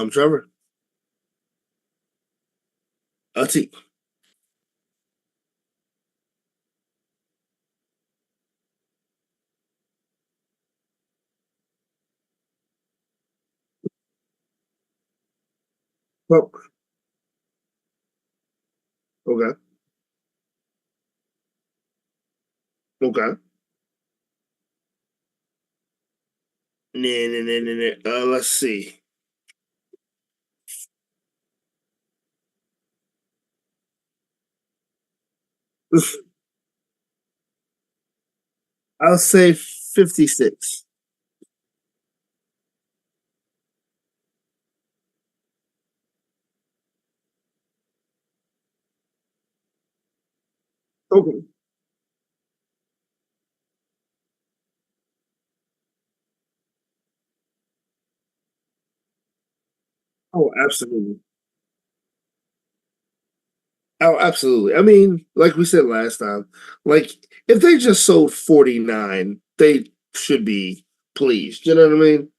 I'm Trevor. T. Well, okay. Okay. Nah. Let's see. I'll say 56. Okay. Oh, absolutely. Oh, absolutely. I mean, like we said last time, like if they just sold 49, they should be pleased. You know what I mean?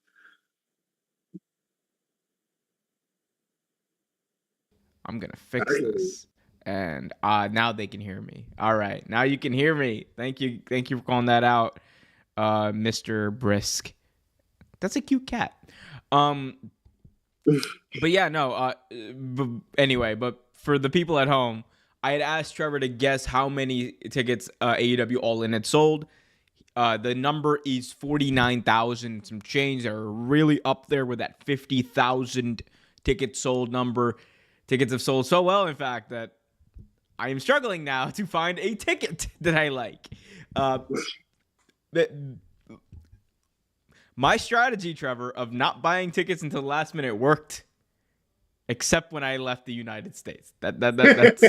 I'm gonna I fix hear you. this. And now they can hear me. All right. Now you can hear me. Thank you. Thank you for calling that out, Mr. Brisk. That's a cute cat. Um, but yeah, no. Anyway, but for the people at home, I had asked Trevor to guess how many tickets AEW All In had sold. The number is 49,000 some change. They're really up there with that 50,000 tickets sold number. Tickets have sold so well, in fact, that I am struggling now to find a ticket that I like. Uh, that my strategy, Trevor, of not buying tickets until the last minute worked, except when I left the United States. That's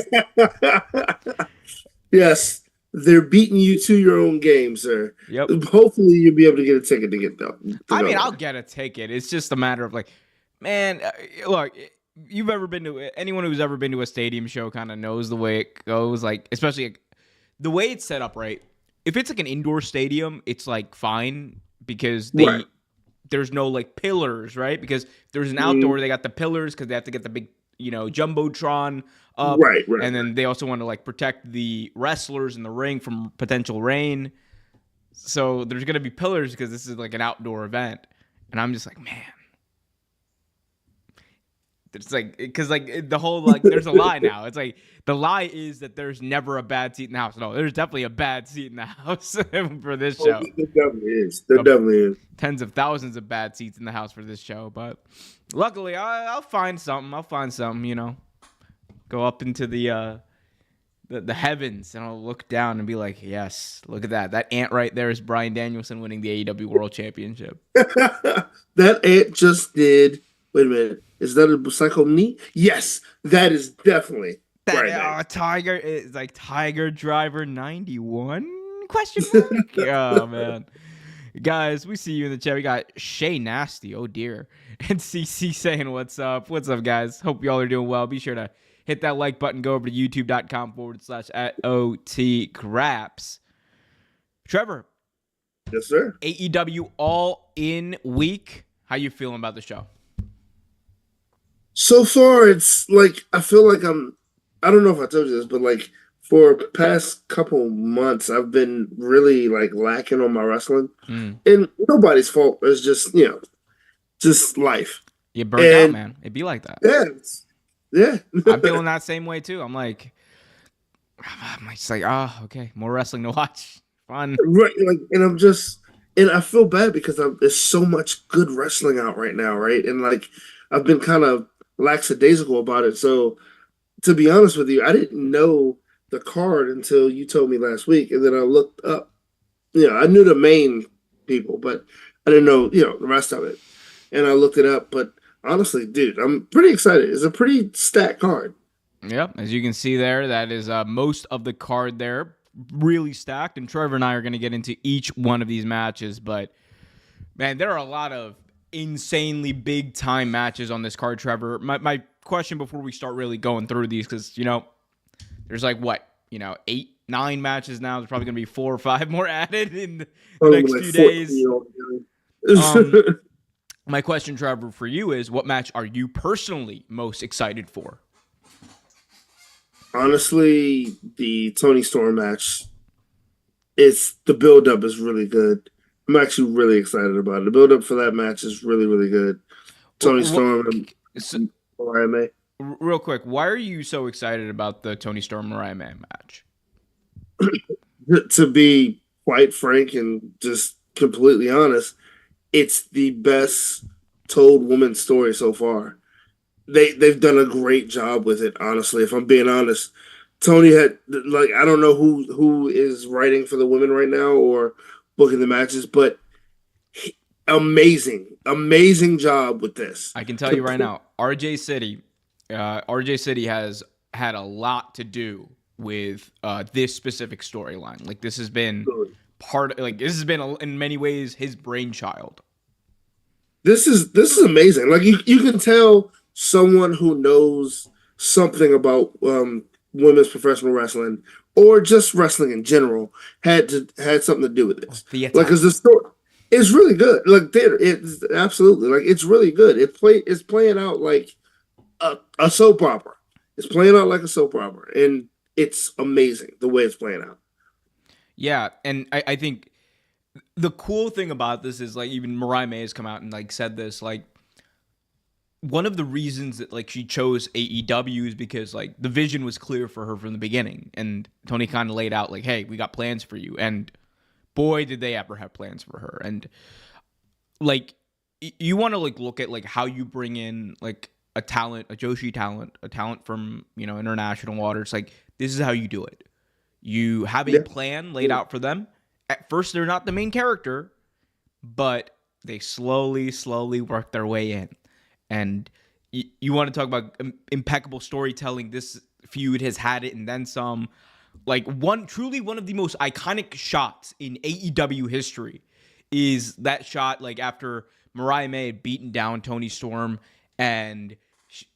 Yes, they're beating you to your own game, sir. yep. Hopefully, you'll be able to get a ticket to I go mean, I'll there. get a ticket. It's just a matter of like, man, look, you've ever been to anyone who's ever been to a stadium show kind of knows the way it goes. Like, especially the way it's set up, right? If it's like an indoor stadium, it's like fine because Right. there's no like pillars, right? Because there's an outdoor, Mm, they got the pillars because they have to get the big, jumbotron up, right. and then they also want to like protect the wrestlers in the ring from potential rain. So there's gonna be pillars because this is like an outdoor event, and I'm just like, man, it's like because like the whole like there's a lie now. It's like the lie is that there's never a bad seat in the house. No, there's definitely a bad seat in the house for this Oh, show. there definitely is. There Uh, definitely is. Tens of thousands of bad seats in the house for this show, but luckily I'll find something. I'll find something. Go up into the heavens and I'll look down and be like, yes, look at that. That ant right there is Brian Danielson winning the AEW World Championship. That ant just did. Wait a minute. Is that a Psycho Knee? Yes, that is definitely That Brian Daniels. Tiger is like Tiger Driver 91 question mark. Oh man. Guys, we see you in the chat. We got Shay Nasty. Oh dear. And CC saying what's up. What's up, guys? Hope y'all are doing well. Be sure to hit that like button. Go over to youtube.com/@OT Graps. Trevor, Yes, sir. AEW All In week. How you feeling about the show? So far, it's like I feel like I'm. I don't know if I told you this, but like for past couple months, I've been really like lacking on my wrestling, Mm. and nobody's fault. It's just just life. You burnt out, And man. It'd be like that. yeah, yeah, I'm feeling that same way too. I'm just like, okay, more wrestling to watch. Fun. right. Like, and and I feel bad because there's so much good wrestling out right now, right? And like, I've been kind of lackadaisical about it. So to be honest with you, I didn't know the card until you told me last week, and then I looked up. I knew the main people, but I didn't know the rest of it. And I looked it up, but honestly, dude, I'm pretty excited. It's a pretty stacked card. Yep, as you can see there, that is most of the card there, really stacked. And Trevor and I are going to get into each one of these matches, but man, there are a lot of insanely big time matches on this card, Trevor. My question before we start really going through these, because there's like what 8, 9 matches now. There's probably going to be 4 or 5 more added in the Probably next like few 14 days. year old. Um, My question, Trevor, for you is, what match are you personally most excited for? Honestly, the Tony Storm match, it's the build up is really good. I'm actually really excited about it. The build up for that match is really, really good. Tony Storm So, and Mariah May. real quick, why are you so excited about the Tony Storm Mariah May match? To be quite frank and just completely honest, it's the best told woman story so far. They've done a great job with it, honestly. If I'm being honest, Tony had like I don't know who is writing for the women right now or booking the matches, but amazing job with this. I can tell you right now, RJ City has had a lot to do with this specific storyline. Like this has been this has been in many ways his brainchild. This is amazing. Like you can tell someone who knows something about women's professional wrestling or just wrestling in general had something to do with this. Theater. Like, cause the story is really good. Like theater, it's absolutely like it's really good. It's playing out like a soap opera. It's playing out like a soap opera, and it's amazing the way it's playing out. Yeah, and I think the cool thing about this is like even Mariah May has come out and like said this like one of the reasons that like she chose AEW is because like the vision was clear for her from the beginning, and Tony kind of laid out like, hey, we got plans for you, and boy did they ever have plans for her. And like you want to like look at like how you bring in like a talent, a Joshi talent, a talent from international waters. Like this is how you do it. You have a Yeah, plan laid out for them. At first, they're not the main character, but they slowly work their way in. And you want to talk about impeccable storytelling. This feud has had it and then some. Like truly one of the most iconic shots in AEW history is that shot like after Mariah May had beaten down Tony Storm and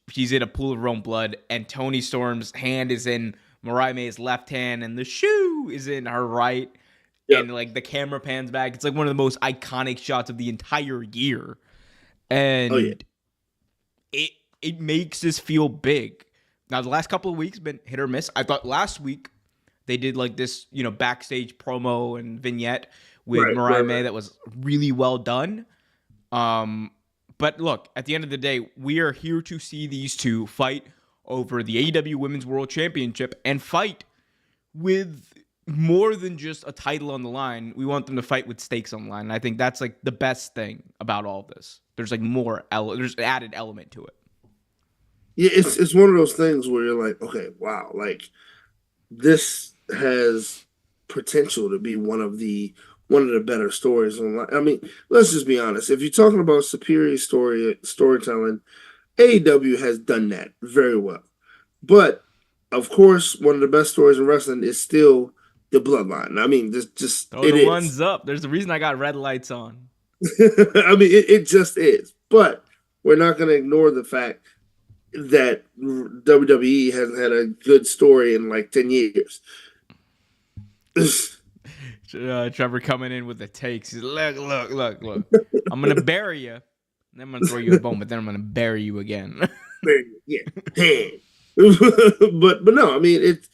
she's in a pool of her own blood and Tony Storm's hand is in Mariah May's left hand and the shoe is in her right. yeah. And like the camera pans back. It's like one of the most iconic shots of the entire year. Oh yeah. And it makes this feel big. Now the last couple of weeks been hit or miss. I thought last week they did like this, backstage promo and vignette with Mariah May that was really well done. But look, at the end of the day, we are here to see these two fight over the AEW Women's World Championship and fight with more than just a title on the line. We want them to fight with stakes on the line. And I think that's like the best thing about all of this. There's like there's an added element to it. Yeah, it's one of those things where you're like, okay, wow, like this has potential to be one of the better stories online. I mean, let's just be honest. If you're talking about superior storytelling, AEW has done that very well. But of course, one of the best stories in wrestling is still the bloodline. I mean, this just Throw it the is. ones up. There's a reason I got red lights on. I mean, it just is. But we're not going to ignore the fact that WWE hasn't had a good story in like 10 years. Trevor coming in with the takes. He's look. I'm gonna bury you. Then I'm gonna throw you a bone, but then I'm gonna bury you again. Yeah, but no, I mean it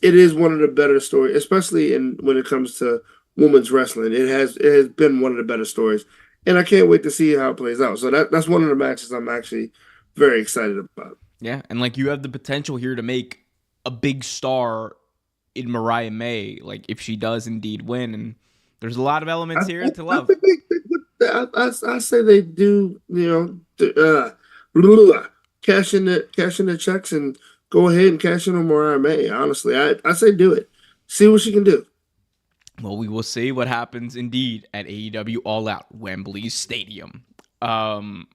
is one of the better stories, especially in when it comes to women's wrestling. It has been one of the better stories, and I can't wait to see how it plays out. So that's one of the matches I'm actually very excited about. Yeah, and like you have the potential here to make a big star in Mariah May, like if she does indeed win, and there's a lot of elements here to I love. think I say they do, blah, cash in the checks and go ahead and cash in on Mariah May. Honestly, I say do it. See what she can do. Well, we will see what happens indeed at AEW All Out, Wembley Stadium. Trevor,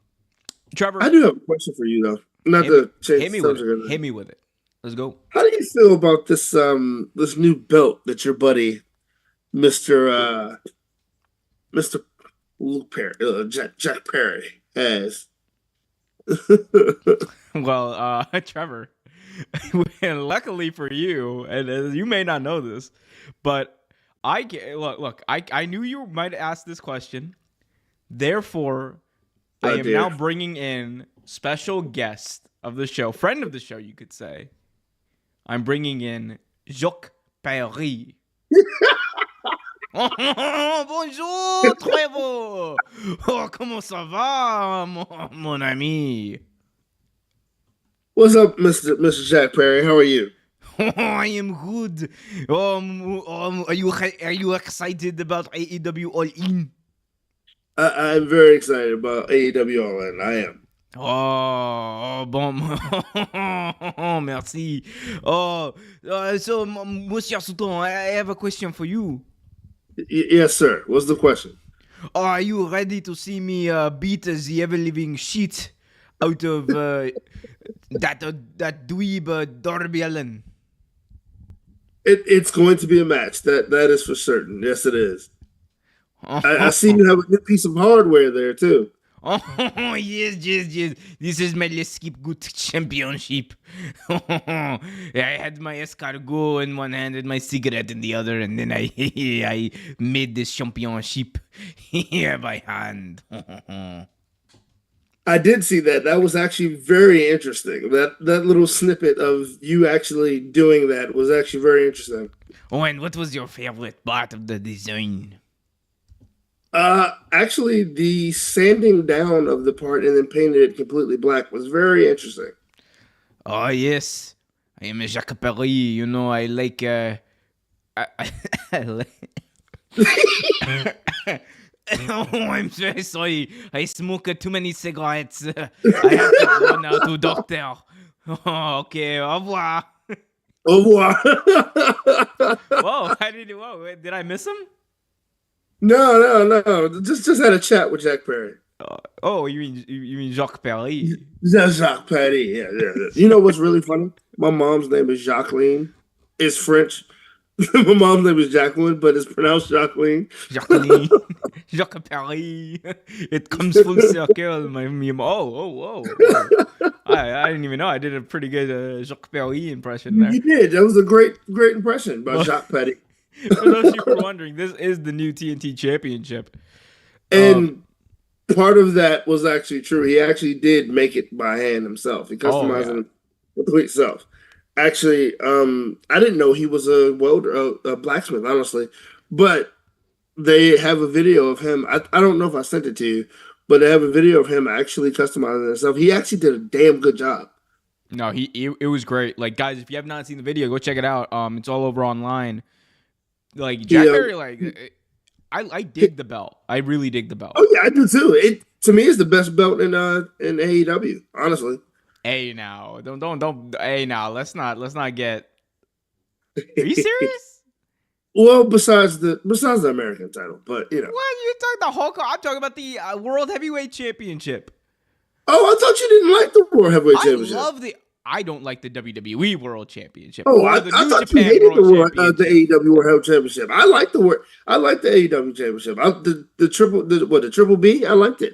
I do have a question for you though. Not to change hit me the with subject. it. Hit me with it. Let's go. How do you feel about this new belt that your buddy Mister Luke Perry Jack Perry has? Well, Trevor, luckily for you, and you may not know this, but I knew you might ask this question. Therefore, I Oh am dear. now bringing in special guest of the show, friend of the show, you could say. I'm bringing in Jacques Perry. Bonjour, Trevor. Oh, comment ça va, mon ami? What's up, Mr. Jack Perry? How are you? I am good. Are you excited about AEW All In? I'm very excited about AEW All In. I am. Bon, merci. So, Monsieur Souton, I have a question for you. Yes, sir. What's the question? Are you ready to see me beat the ever-living shit out of that dweeb Darby Allin? It's going to be a match. That is for certain. Yes, it is. I see you have a new piece of hardware there too. Oh, yes. This is my Let's Skip Good Championship. I had my escargot in one hand and my cigarette in the other, and then I I made this championship by hand. I did see that. That was actually very interesting. That little snippet of you actually doing that was actually very interesting. Oh, and what was your favorite part of the design? Actually, the sanding down of the part and then painting it completely black was very interesting. Oh, yes. I am a Jacques Perry. You know, I like. I like. Oh, I'm very sorry. I smoke too many cigarettes. I have to go now to doctor. Oh, okay, au revoir. Au revoir. Whoa, did I miss him? No. Just had a chat with Jack Perry. Oh, you mean Jacques Perry? Jacques Perry. Yeah. You know what's really funny? My mom's name is Jacqueline. It's French. My mom's name is Jacqueline, but it's pronounced Jacqueline. Jacqueline. Jacques Perry. It comes full circle. Whoa. I didn't even know. I did a pretty good Jacques Perry impression there. You did. That was a great impression by Jacques Perry. For those of you who are wondering, this is the new TNT Championship. And part of that was actually true. He actually did make it by hand himself. He customized it complete self. Actually, I didn't know he was a welder, a blacksmith, honestly. But they have a video of him. I don't know if I sent it to you, but they have a video of him actually customizing it himself. He actually did a damn good job. No, it was great. Like, guys, if you have not seen the video, go check it out. It's all over online. Like, Jack Perry, like, I dig the belt. I really dig the belt. Oh yeah, I do too. It to me is the best belt in AEW, honestly. Hey now, don't. Hey now, let's not get. Are you serious? Well, besides the American title, but you know. What you talking the whole? I'm talking about the World Heavyweight Championship. Oh, I thought you didn't like the World Heavyweight Championship. I don't like the WWE World Championship. Oh, I thought you hated the AEW World Championship. I like the AEW Championship. The triple B. I liked it.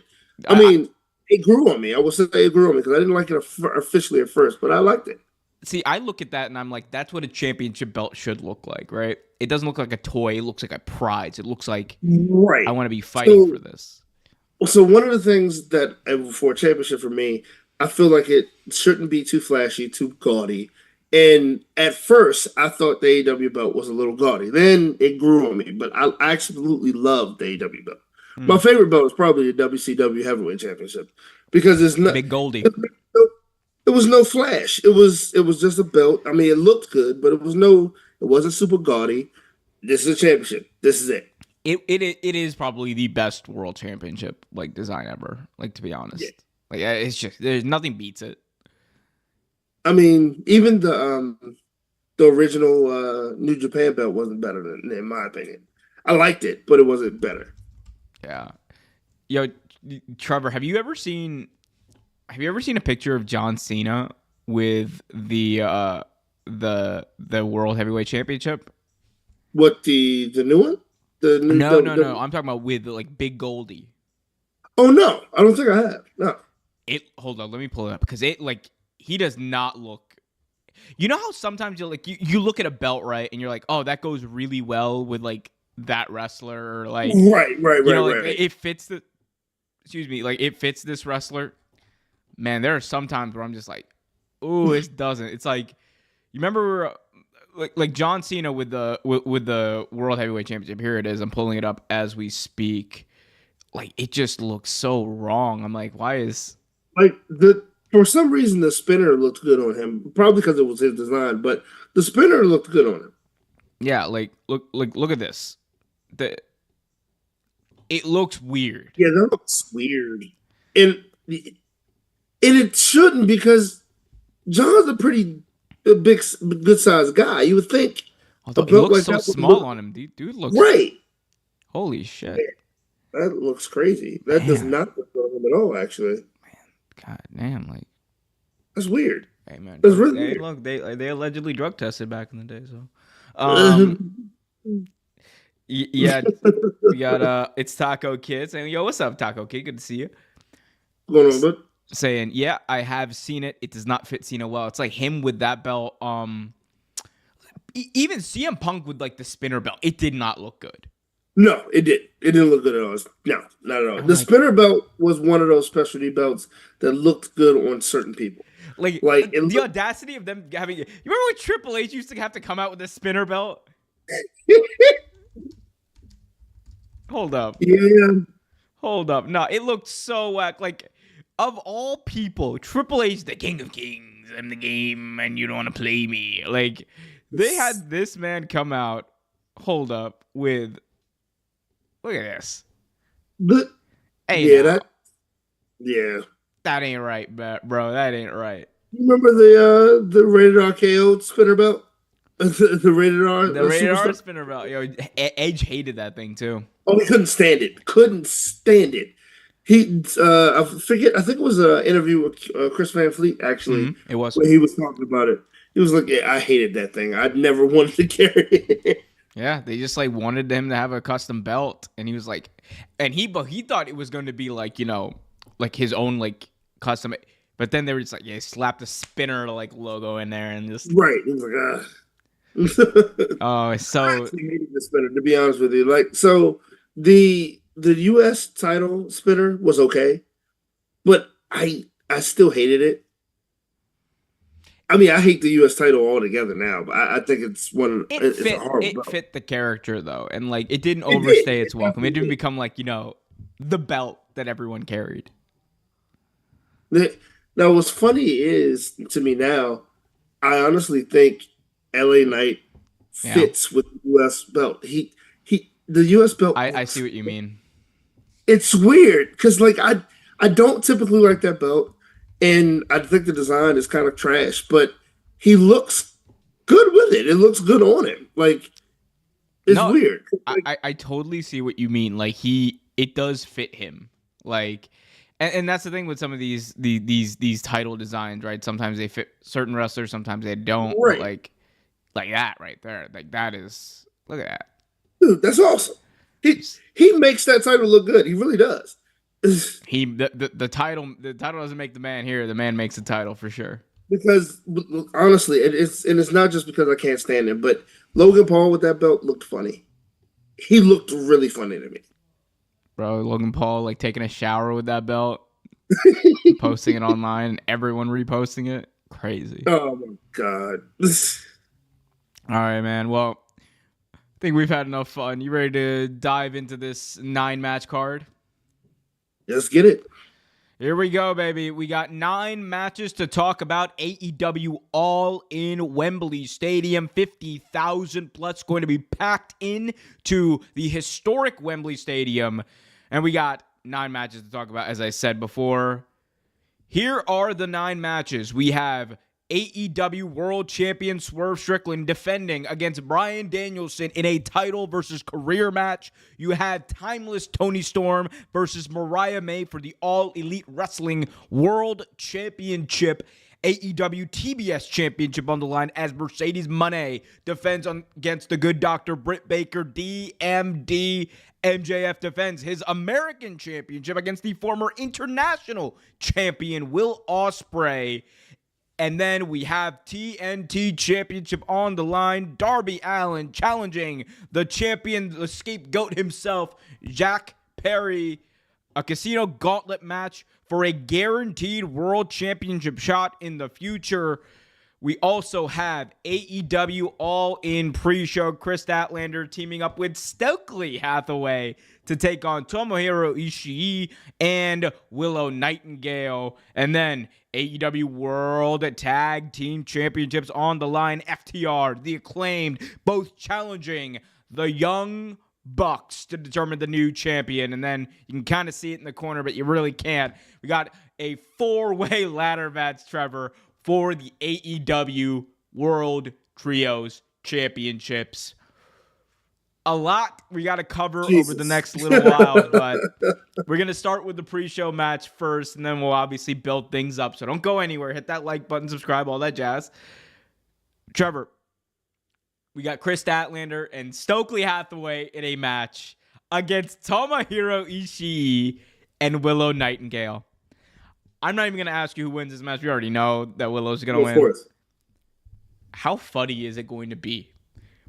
I mean, it grew on me. I will say it grew on me because I didn't like it officially at first, but I liked it. See, I look at that and I'm like, that's what a championship belt should look like, right? It doesn't look like a toy. It looks like a prize. It looks like I want to be fighting for this. So one of the things that for a championship for me, I feel like it shouldn't be too flashy, too gaudy. And at first, I thought the AEW belt was a little gaudy. Then it grew on me, but I absolutely loved the AEW belt. My favorite belt is probably the WCW Heavyweight Championship because it's not Big Goldie. It was no flash. It was just a belt. I mean, it looked good, but it wasn't super gaudy. This is a championship. This is it. It is probably the best world championship like design ever. Like, to be honest, like it's just there's nothing beats it. I mean, even the original New Japan belt wasn't better than, in my opinion. I liked it, but it wasn't better. Yeah, yo, Trevor, have you ever seen a picture of John Cena with the World Heavyweight Championship? What the new one? No. I'm talking about with like Big Goldie. Oh no, I don't think I have. No. Hold on, let me pull it up because he does not look. You know how sometimes you look at a belt, right, and you're like, oh, that goes really well with like that wrestler, or like right. Like, it fits the. excuse me, like it fits this wrestler. Man, there are some times where I'm just like, ooh, it doesn't. It's like, you remember like John Cena with the World Heavyweight Championship. Here it is. I'm pulling it up as we speak. Like, it just looks so wrong. I'm like, why is Like the for some reason the spinner looked good on him. Probably because it was his design, but the spinner looked good on him. yeah, like look at this. The it looks weird. Yeah, that looks weird, and it shouldn't because John's a pretty big, good sized guy. You would think a Although it belt looks like so that would small look on him, dude looks right. holy shit. That looks crazy. That does Man, not look good on him at all. Actually, god damn, like that's weird. hey man, That's drugs. really Hey, weird. look, they allegedly drug tested back in the day. So, um, yeah, we got it's Taco Kid saying, "Yo, what's up, Taco Kid? Good to see you." Going on, but Saying, "Yeah, I have seen it. It does not fit Cena well. It's like him with that belt. Even CM Punk with like the spinner belt. It did not look good. no, it did. It didn't look good at all. No, not at all. I'm The like, spinner belt was one of those specialty belts that looked good on certain people. like Like it the looked. audacity of them having. You remember when Triple H used to have to come out with a spinner belt? Hold up. Yeah, Hold up. No, it looked so whack. Like, of all people, Triple H, the king of kings. I'm the game, and you don't want to play me. Like, they had this man come out, hold up, with, look at this. but Hey, yeah, now, yeah. that ain't right, bro. That ain't right. You remember the rated R KO spinner belt? The rated R The rated R superstar. spinner belt. Yo, Edge hated that thing, too. Oh, he couldn't stand it. Couldn't stand it. He, I forget. I think it was an interview with Chris Van Fleet actually, It was. where he was talking about it. He was like, yeah, "I hated that thing. I'd never wanted to carry it." Yeah, they just like wanted him to have a custom belt, and he was like, but he thought it was going to be like like his own like custom, but then they were just like, yeah, slapped a spinner like logo in there and just Right. He was like, ah. oh, I so actually hated the spinner, to be honest with you. Like, so the U.S. title spinner was okay, but I still hated it. I mean, I hate the U.S. title altogether now, but I think it's one. It's a horrible it belt. fit the character though, and like it didn't It did. overstay It its welcome. It definitely didn't did. become like the belt that everyone carried. Now, what's funny is to me now, I honestly think L.A. Knight Yeah, fits with the U.S. belt. The U.S. belt I see looks. what you mean. It's weird because like I don't typically like that belt, and I think the design is kind of trash, but he looks good with it. It looks good on him. Like it's No, weird. Like I totally see what you mean. Like it does fit him. Like, and that's the thing with some of these title designs, right? Sometimes they fit certain wrestlers, sometimes they don't. But right, like that right there, like that is look at that. dude, that's awesome. He he makes that title look good. He really does. He the title doesn't make the man here. The man makes the title for sure. Because honestly, it's not just because I can't stand him, but Logan Paul with that belt looked funny. He looked really funny to me. Bro, Logan Paul like taking a shower with that belt, posting it online, and everyone reposting it. Crazy. Oh my god. All right, man. Well, I think we've had enough fun. You ready to dive into this 9-match card? Let's get it. Here we go, baby. We got 9 matches to talk about. AEW All In Wembley Stadium. 50,000 plus going to be packed in to the historic Wembley Stadium. And we got 9 matches to talk about, as I said before. Here are the 9 matches. We have AEW World Champion Swerve Strickland defending against Bryan Danielson in a title versus career match. You had Timeless Tony Storm versus Mariah May for the All Elite Wrestling World Championship. AEW TBS Championship on the line as Mercedes Moné defends against the Good Doctor Britt Baker. DMD MJF defends his American Championship against the former international champion Will Ospreay. And then we have TNT Championship on the line. Darby Allin challenging the champion, the scapegoat himself, Jack Perry. a casino gauntlet match for a guaranteed world championship shot in the future. We also have AEW All In pre-show. Chris Statlander teaming up with Stokely Hathaway to take on Tomohiro Ishii and Willow Nightingale. And then AEW World Tag Team Championships on the line. FTR, the Acclaimed, both challenging the Young Bucks to determine the new champion. And then you can kind of see it in the corner, but you really can't. We got a 4-way ladder match, Trevor, for the AEW World Trios Championships. A lot we got to cover over the next little while, but we're going to start with the pre-show match first, and then we'll obviously build things up. So don't go anywhere. Hit that like button, subscribe, all that jazz. Trevor, we got Chris Statlander and Stokely Hathaway in a match against Tomohiro Ishii and Willow Nightingale. I'm not even going to ask you who wins this match. We already know that Willow's going to win. Of course. How funny is it going to be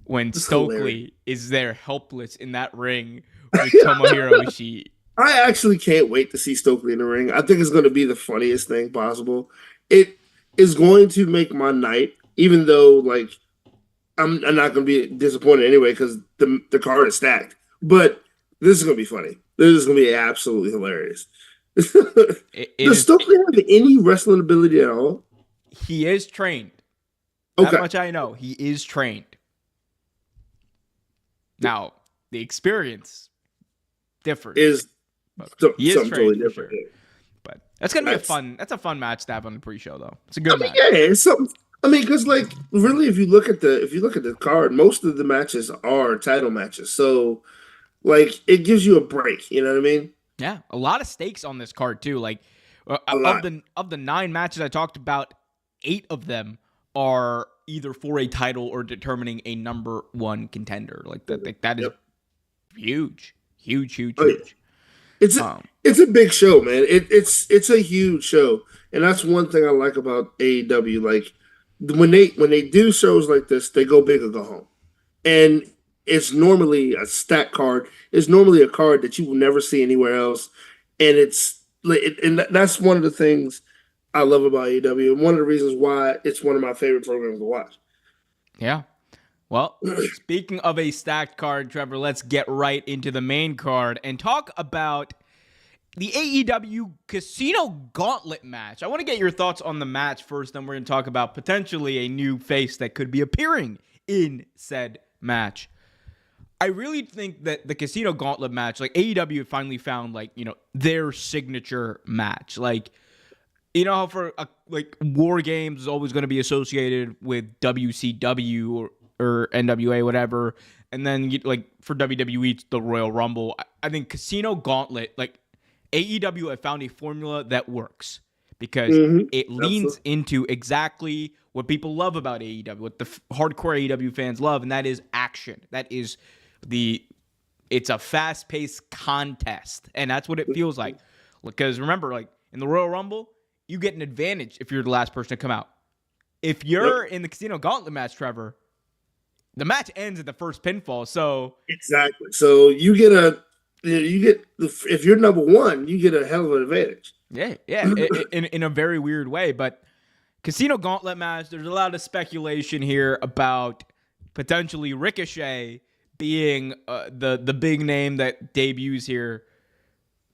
when Stokely is there helpless in that ring with Tomohiro Ishii? I actually can't wait to see Stokely in the ring. I think it's going to be the funniest thing possible. It is going to make my night, even though, like, I'm not going to be disappointed anyway because the card is stacked. But this is going to be funny. This is going to be absolutely hilarious. Does Stokely have any wrestling ability at all? He is trained. That much I know. He is trained. Now, the experience differs. He is trained, totally different. Sure. But that's gonna be a fun match to have on the pre-show, though. It's a good match. Yeah, it's something. I mean, because like really, if you look at the card, most of the matches are title matches. So, like, it gives you a break. You know what I mean? Yeah, a lot of stakes on this card too. Like of the 9 matches I talked about, 8 of them are either for a title or determining a number 1 contender. Like that is huge. It's a big show, man. It's a huge show, and that's one thing I like about AEW. Like when they do shows like this, they go big or go home, and it's normally a stack card. It's normally a card that you will never see anywhere else, and that's one of the things I love about AEW, and one of the reasons why it's one of my favorite programs to watch. Yeah. Well, speaking of a stacked card, Trevor, let's get right into the main card and talk about the AEW Casino Gauntlet match. I want to get your thoughts on the match first, then we're going to talk about potentially a new face that could be appearing in said match. I really think that the Casino Gauntlet match, like AEW finally found, like, you know, their signature match. Like, you know how for like War Games is always going to be associated with WCW or NWA, whatever. And then like for WWE, it's the Royal Rumble. I think Casino Gauntlet, like AEW have found a formula that works because it leans into exactly what people love about AEW, what the hardcore AEW fans love, and that is action. That is it's a fast-paced contest, and that's what it feels like. Because remember, like in the Royal Rumble, you get an advantage if you're the last person to come out. If you're in the Casino Gauntlet match, Trevor, the match ends at the first pinfall. So exactly. So if you're number 1, you get a hell of an advantage. Yeah, in a very weird way. But Casino Gauntlet match, there's a lot of speculation here about potentially Ricochet being the big name that debuts here.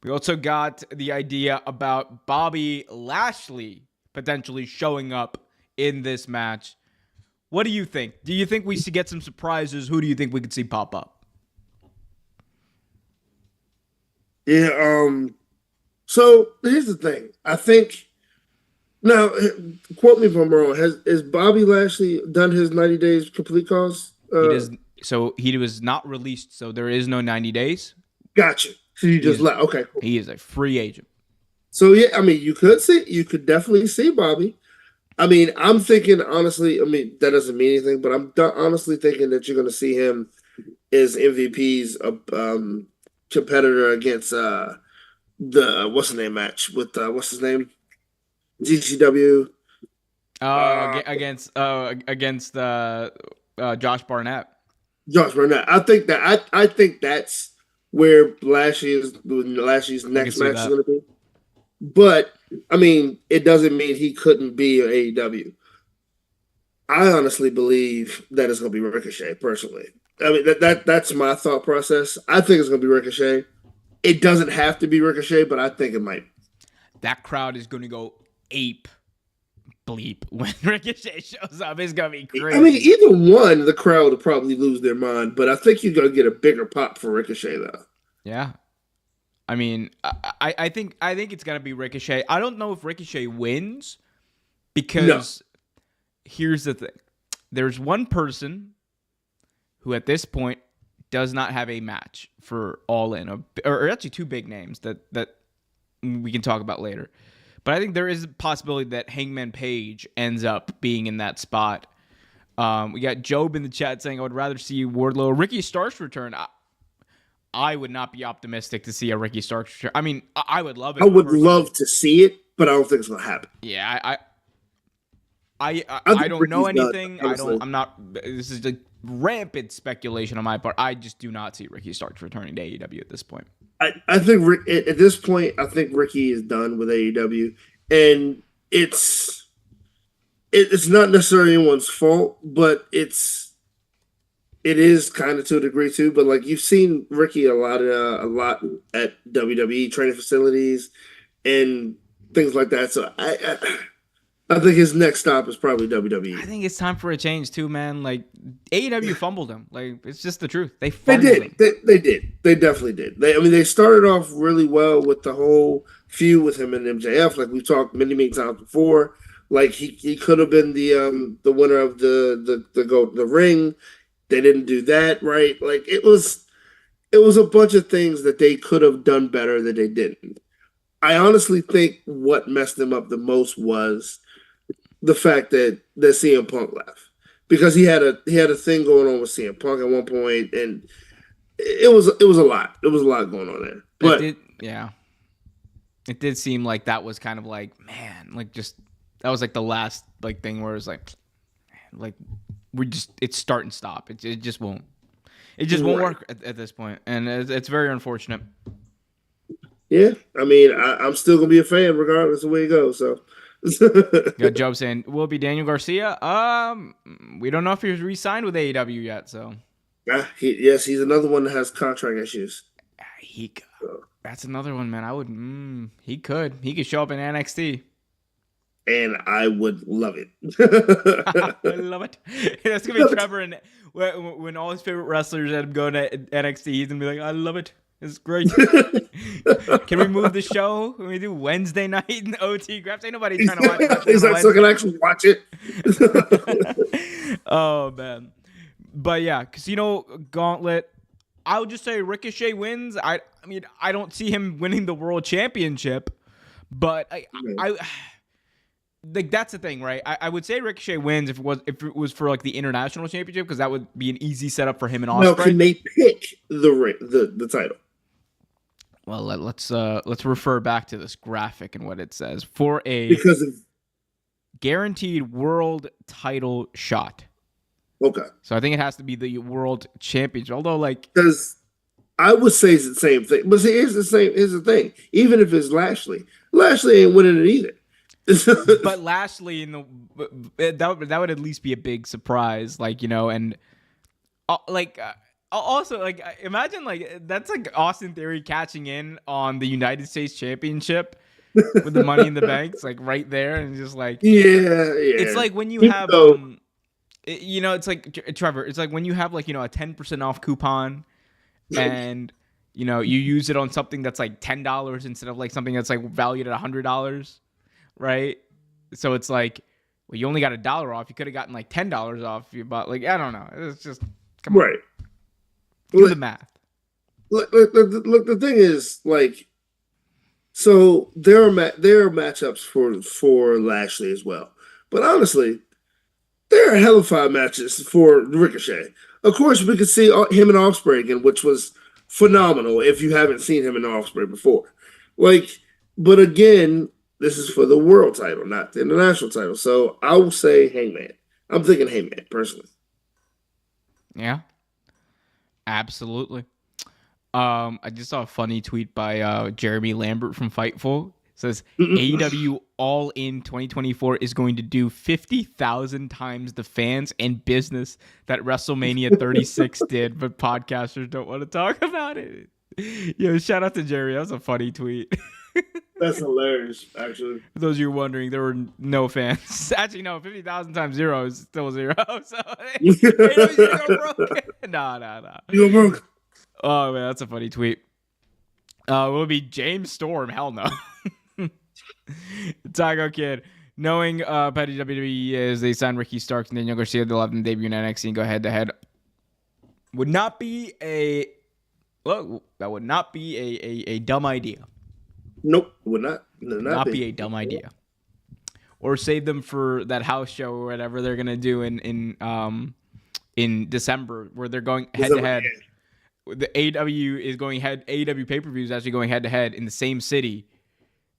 We also got the idea about Bobby Lashley potentially showing up in this match. What do you think? Do you think we should get some surprises? Who do you think we could see pop up? Yeah, so here's the thing. I think now, quote me if I'm wrong. Has Bobby Lashley done his 90 days complete cause? He was not released, so there is no 90 days. Gotcha. So you just left. Okay, cool. He is a free agent. So yeah, I mean, you could definitely see Bobby. I mean, I'm thinking honestly. I mean, that doesn't mean anything, but I'm honestly thinking that you're going to see him as MVP's competitor against the what's the name match with what's his name, GCW. Against Josh Barnett. Josh Barnett. I think that's where Lashley's I can next see match is that. going to be. But I mean, it doesn't mean he couldn't be an AEW. I honestly believe that it's going to be Ricochet. Personally, I mean that's my thought process. I think it's going to be Ricochet. It doesn't have to be Ricochet, but I think it might. That crowd is going to go ape bleep when Ricochet shows up. It's going to be I mean, crazy. either one, the crowd will probably lose their mind, but I think you're going to get a bigger pop for Ricochet, though. Yeah. I mean, I think it's gonna be Ricochet. I don't know if Ricochet wins No, because here's the thing: there's one person who at this point does not have a match for All In, or actually two big names that we can talk about later. But I think there is a possibility that Hangman Page ends up being in that spot. We got Job in the chat saying, I would rather see Wardlow. Ricky Starks return. I would not be optimistic to see a Ricky Starks return. I mean, I would love I it would personally. love to see it, but I don't think it's going to happen. Yeah, I I I think don't know Ricky's done, anything. honestly. I'm not. This is like rampant speculation on my part. I just do not see Ricky Starks returning to AEW at this point. I think at this point, I think Ricky is done with AEW, and it's it's not necessarily anyone's fault, but it is kind of to a degree too. But like you've seen Ricky a lot at WWE training facilities and things like that. So I think his next stop is probably I WWE. think it's time for a change too, man. Like AEW fumbled him. Like it's just the truth. They They fumbled did. him. They did. They definitely did. I mean, they started off really well with the whole feud with him and MJF, like we've talked many times before. Like he could have been the winner of the ring. They didn't do that, right? Like it was a bunch of things that they could have done better that they didn't. I honestly think what messed them up the most was the fact that CM Punk left because he had a thing going on with CM Punk at one point, and it was a lot. It was a lot going on there. It But did. Yeah, it did seem like that was kind of like man, like just that was like the last like thing where it was like we just it's start and stop. It just won't. It just won't right, work at this point, and it's very unfortunate. yeah. I mean, I'm still gonna be a fan regardless of where he goes. So Got Job saying, will it be Daniel Garcia? We don't know if he's re-signed with AEW yet, so yes, he's another one that has contract issues. he So, that's another one, man. I would he could show up in NXT. and I would love it. I love it. That's gonna be Trevor, and when all his favorite wrestlers end up going to NXT, he's gonna be like, I love it. It's great. Can we move the show? Can we do Wednesday night in OT? Graps ain't nobody trying to watch wrestling He's on a like, so I can Wednesday. actually watch it. Oh man. But yeah, Casino Gauntlet. I would just say Ricochet wins. I mean, I don't see him winning the world championship, but I like that's the thing, right? I would say Ricochet wins if it was for like the international championship because that would be an easy setup for him and Now, can Osprey. they pick the title? Well, let's refer back to this graphic and what it says for a Because of guaranteed world title shot. okay, So I think it has to be the world championship. Although, like, because I would say it's the same thing. But see, here's the same. Here's the thing. Even if it's Lashley, Lashley ain't winning it either. but Lashley in the that would at least be a big surprise, like and like also like imagine like that's like Austin Theory catching in on the United States Championship with the Money in the Bank. It's like right there, and just like Yeah, it's yeah. like when you Even have though, it's like Trevor. It's like when you have like a 10% off coupon, and you use it on something that's like $10 instead of like something that's like valued at $100, right? So it's like, well, you only got $1 off. You could have gotten like $10 off if you bought like I don't know. It's just come on, right. do the Look, math. look, the thing is, like, so there are matchups for Lashley as well. But honestly, there are hellified matches for Ricochet. Of course, we could see him and Osprey again, which was phenomenal if you haven't seen him and Osprey before. Like, but again, this is for the world title, not the international title. So I will say Hangman. I'm thinking Hangman personally. Yeah, absolutely. I just saw a funny tweet by Jeremy Lambert from Fightful. It says AEW All In 2024 is going to do 50,000 times the fans and business that WrestleMania 36 did, but podcasters don't want to talk about it. Yo, shout out to Jerry. That was a funny tweet. That's hilarious, actually. For those of you wondering, there were no fans. Actually, no, 50,000 times zero is still zero. So, AEW's broke. No. You broke. Oh, man, that's a funny tweet. Will it be James Storm? Hell no. Taco Kid. Knowing Petty WWE is they signed Ricky Starks and Daniel Garcia, they'll have them debut in NXT and go head to head. Would not be a dumb idea. Nope, would not. Not be a dumb idea. Or save them for that house show or whatever they're gonna do in December, where they're going head to head. The AEW is going head. AEW pay per view is actually going head to head in the same city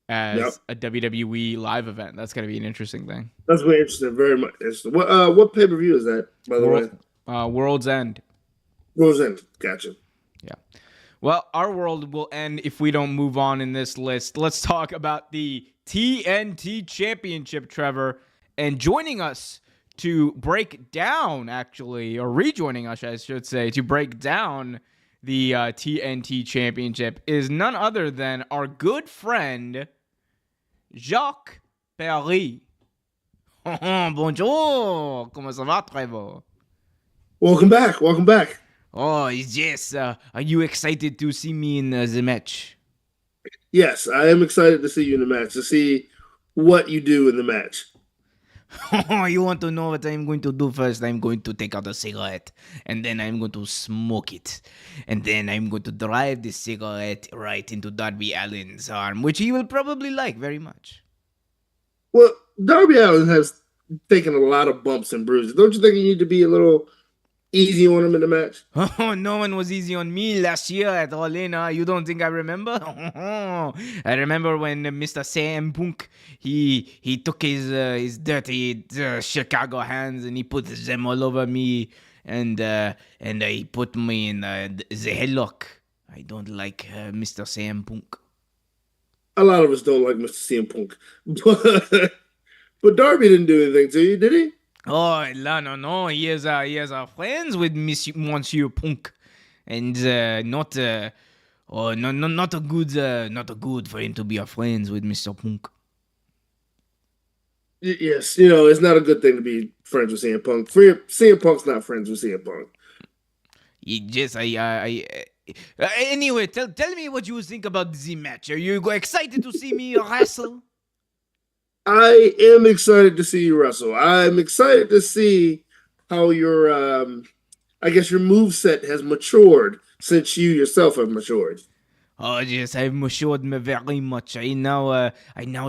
as a WWE live event. That's gonna be an interesting thing. That's very interesting. Very much interesting. What pay per view is that, by the way? World's End. World's End. Gotcha. Yeah. Well, our world will end if we don't move on in this list. Let's talk about the TNT Championship, Trevor. And joining us to break down, actually, or rejoining us, I should say, to break down the TNT Championship is none other than our good friend, Jacques Perry. Bonjour. Comment ça va, Trevor? Welcome back. Welcome back. Oh, yes. Are you excited to see me in the match? Yes, I am excited to see you in the match, to see what you do in the match. Oh, you want to know what I'm going to do first? I'm going to take out a cigarette, and then I'm going to smoke it. And then I'm going to drive the cigarette right into Darby Allin's arm, which he will probably like very much. Well, Darby Allin has taken a lot of bumps and bruises. Don't you think you need to be a little easy on him in the match? Oh, no one was easy on me last year at All In. You don't think I remember? I remember when Mr. CM Punk he took his dirty Chicago hands and he put them all over me and he put me in the headlock. I don't like Mr. CM Punk. A lot of us don't like Mr. CM Punk, but Darby didn't do anything to you, did he? Oh no! He is friends with Monsieur Punk, and not a good for him to be a friends with Mr. Punk. Yes, it's not a good thing to be friends with CM Punk. CM Punk's not friends with CM Punk. Anyway, tell me what you think about the match. Are you excited to see me wrestle? I am excited to see you wrestle. I'm excited to see how your moveset has matured since you yourself have matured. Oh yes, I've matured me very much. I now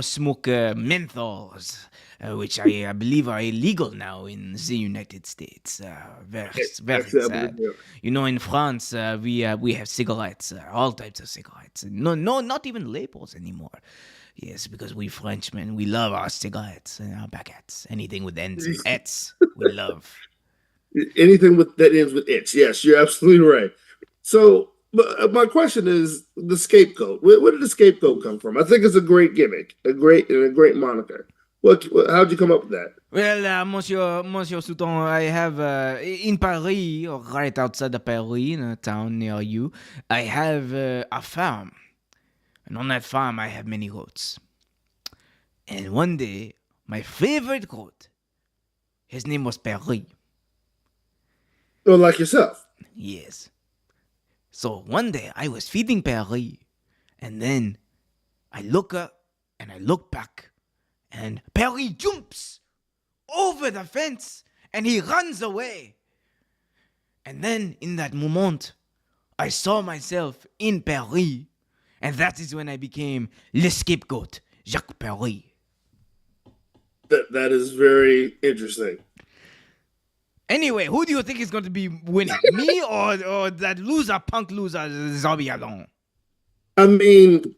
smoke menthols, which I believe are illegal now in the United States. Very sad. In France we have cigarettes, all types of cigarettes. No, not even labels anymore. Yes, because we Frenchmen, we love our cigarettes and our baguettes. Anything with ends and ets, we love. Anything that ends with itch. Yes, you're absolutely right. So, my question is the scapegoat. Where did the scapegoat come from? I think it's a great gimmick, a great moniker. How'd you come up with that? Well, Monsieur Souton, I have in Paris, or right outside of Paris, in a town near you, I have a farm. And on that farm, I have many goats. And one day, my favorite goat, his name was Perry. Oh, like yourself? Yes. So one day, I was feeding Perry. And then, I look up and I look back. And Perry jumps over the fence. And he runs away. And then, in that moment, I saw myself in Perry. And that is when I became le scapegoat, Jacques Perry. That is very interesting. Anyway, who do you think is going to be winning? Me or that punk loser, Darby Allin? I mean,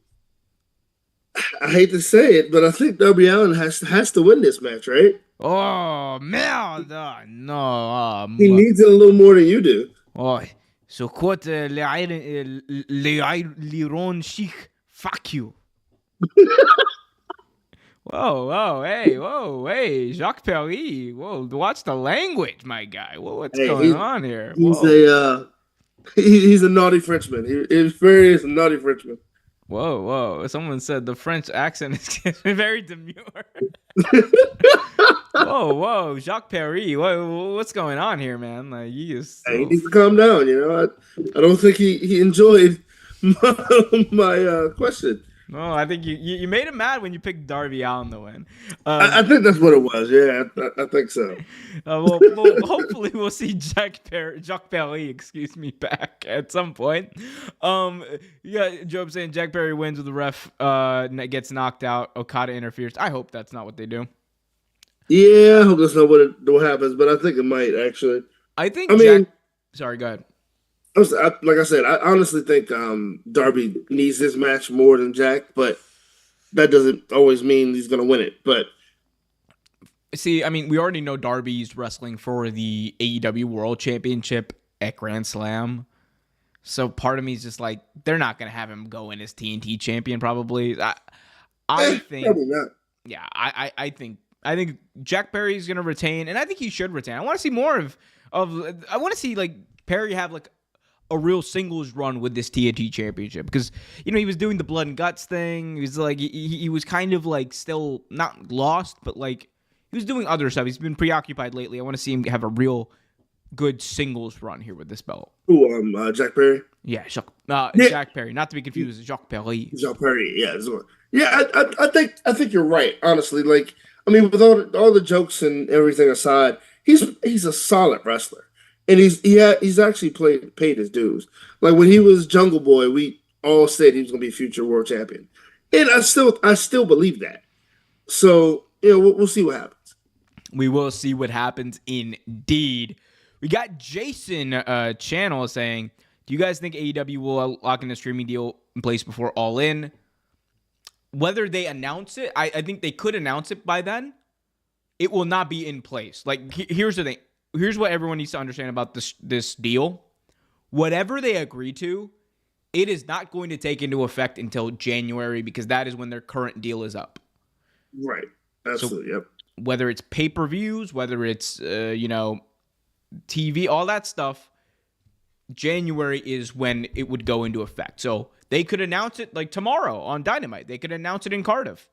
I hate to say it, but I think Darby Allin has to win this match, right? Oh, merde! No. He needs it a little more than you do. Oh, سقوط ليرون شيخ. Fuck you. Whoa, hey, Jacques Perry. Whoa, watch the language, my guy. Whoa, what's Hey, going on here? he's Whoa. he's a naughty Frenchman. He's very is a naughty Frenchman. Whoa. Someone said the French accent is very demure. Whoa, Jacques Perry. What's going on here, man? Like, he is Hey, he so. needs to calm down. I don't think he enjoyed my question. No, I think you made him mad when you picked Darby Allin to win. I think that's what it was. Yeah, I think so. Well, hopefully we'll see Jacques Perry, excuse me, back at some point. Yeah, Job saying Jack Perry wins with the ref gets knocked out. Okada interferes. I hope that's not what they do. Yeah, I hope that's not what happens, but I think it might actually. I I think Jack. mean, Sorry, go ahead. like I said, I honestly think Darby needs this match more than Jack, but that doesn't always mean he's going to win it. But See, I mean, we already know Darby's wrestling for the AEW World Championship at Grand Slam. So part of me is just like, they're not going to have him go in as TNT champion, probably. I think, probably not. yeah, I think Jack Perry's going to retain, and I think he should retain. I want to see more I want to see, like, Perry have, like, a real singles run with this TNT championship, because he was doing the blood and guts thing. He was like he was kind of like still not lost, but like he was doing other stuff. He's been preoccupied lately. I want to see him have a real good singles run here with this belt. Who, Jack Perry? Yeah, Yeah, Jack Perry, not to be confused with Jacques Perry. Jack Perry. Yeah, yeah. I think you're right. Honestly, like I mean, with all the jokes and everything aside, he's a solid wrestler, and he's actually paid his dues. Like when he was Jungle Boy, we all said he was going to be future world champion, and I still believe that. So we'll see what happens. We will see what happens indeed. We got Jason Channel saying, do you guys think AEW will lock in a streaming deal in place before All In? Whether they announce it, I think they could announce it by then. It will not be in place. Like, here's the thing. Here's what everyone needs to understand about this deal. Whatever they agree to, it is not going to take into effect until January, because that is when their current deal is up. Right. Absolutely. So, yep. whether it's pay-per-views, whether it's, TV, all that stuff, January is when it would go into effect. So they could announce it like tomorrow on Dynamite. They could announce it in Cardiff.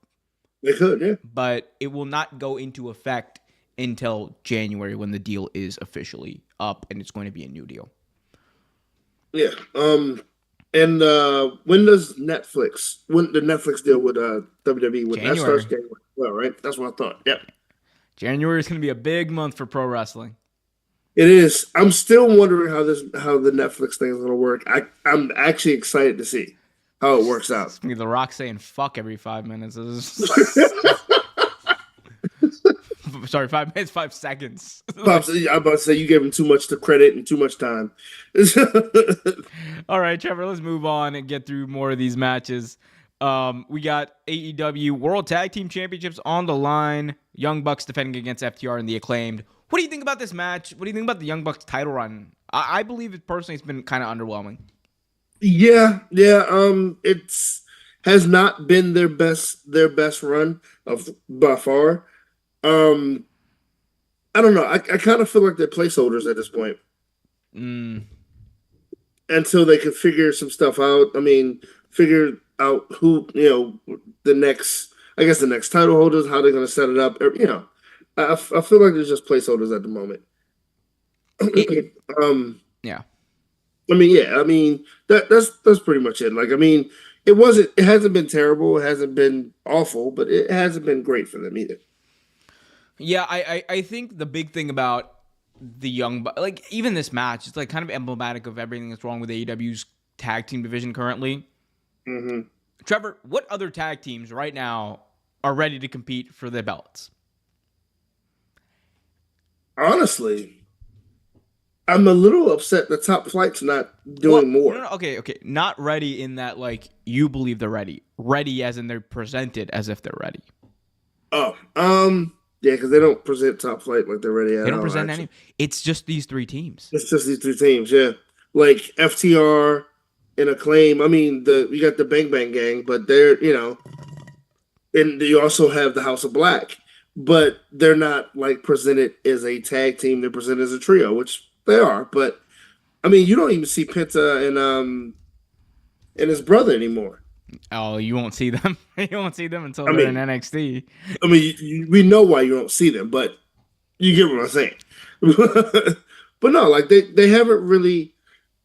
They could, yeah. But it will not go into effect until January, when the deal is officially up, and it's going to be a new deal. Yeah. And when does when the Netflix deal with WWE, when that January. starts January? Well, right? That's what I thought. Yep. January is going to be a big month for pro wrestling. It is. I'm still wondering how the Netflix thing is going to work. I'm actually excited to see how it works out. It's going to be The Rock saying fuck every 5 minutes. Sorry, 5 minutes, 5 seconds. Pops, I'm about to say you gave him too much to credit and too much time. All right, Trevor, let's move on and get through more of these matches. We got AEW World Tag Team Championships on the line. Young Bucks defending against FTR and the Acclaimed. What do you think about this match? What do you think about the Young Bucks title run? I believe it personally has been kind of underwhelming. Yeah. It's has not been their best run of by far. Um, I don't know. I kind of feel like they're placeholders at this point until they can figure some stuff out. I mean, figure out who the next. I guess the next title holders, how they're going to set it up. I feel like there's just placeholders at the moment. Yeah. I mean, yeah. I mean, that's pretty much it. Like, I mean, it hasn't been terrible. It hasn't been awful, but it hasn't been great for them either. Yeah, I think the big thing about the Young Bucks, like even this match, it's like kind of emblematic of everything that's wrong with AEW's tag team division currently. Mm-hmm. Trevor, what other tag teams right now are ready to compete for the belts? Honestly, I'm a little upset the Top Flight's not doing more. No, okay. Not ready in that, like, you believe they're ready. Ready as in they're presented as if they're ready. Oh, yeah, because they don't present Top Flight like they're ready at all. They don't present actually. any. It's just these three teams. It's just these three teams, yeah. like FTR and Acclaim. I mean, the you got the Bang Bang Gang, but they're and you also have the House of Black, but they're not like presented as a tag team. They're presented as a trio, which they are. But I mean, you don't even see Penta and his brother anymore. Oh, you won't see them. You won't see them until I they're in mean, NXT. we know why you don't see them, but you get what I'm saying. But no, like they haven't really,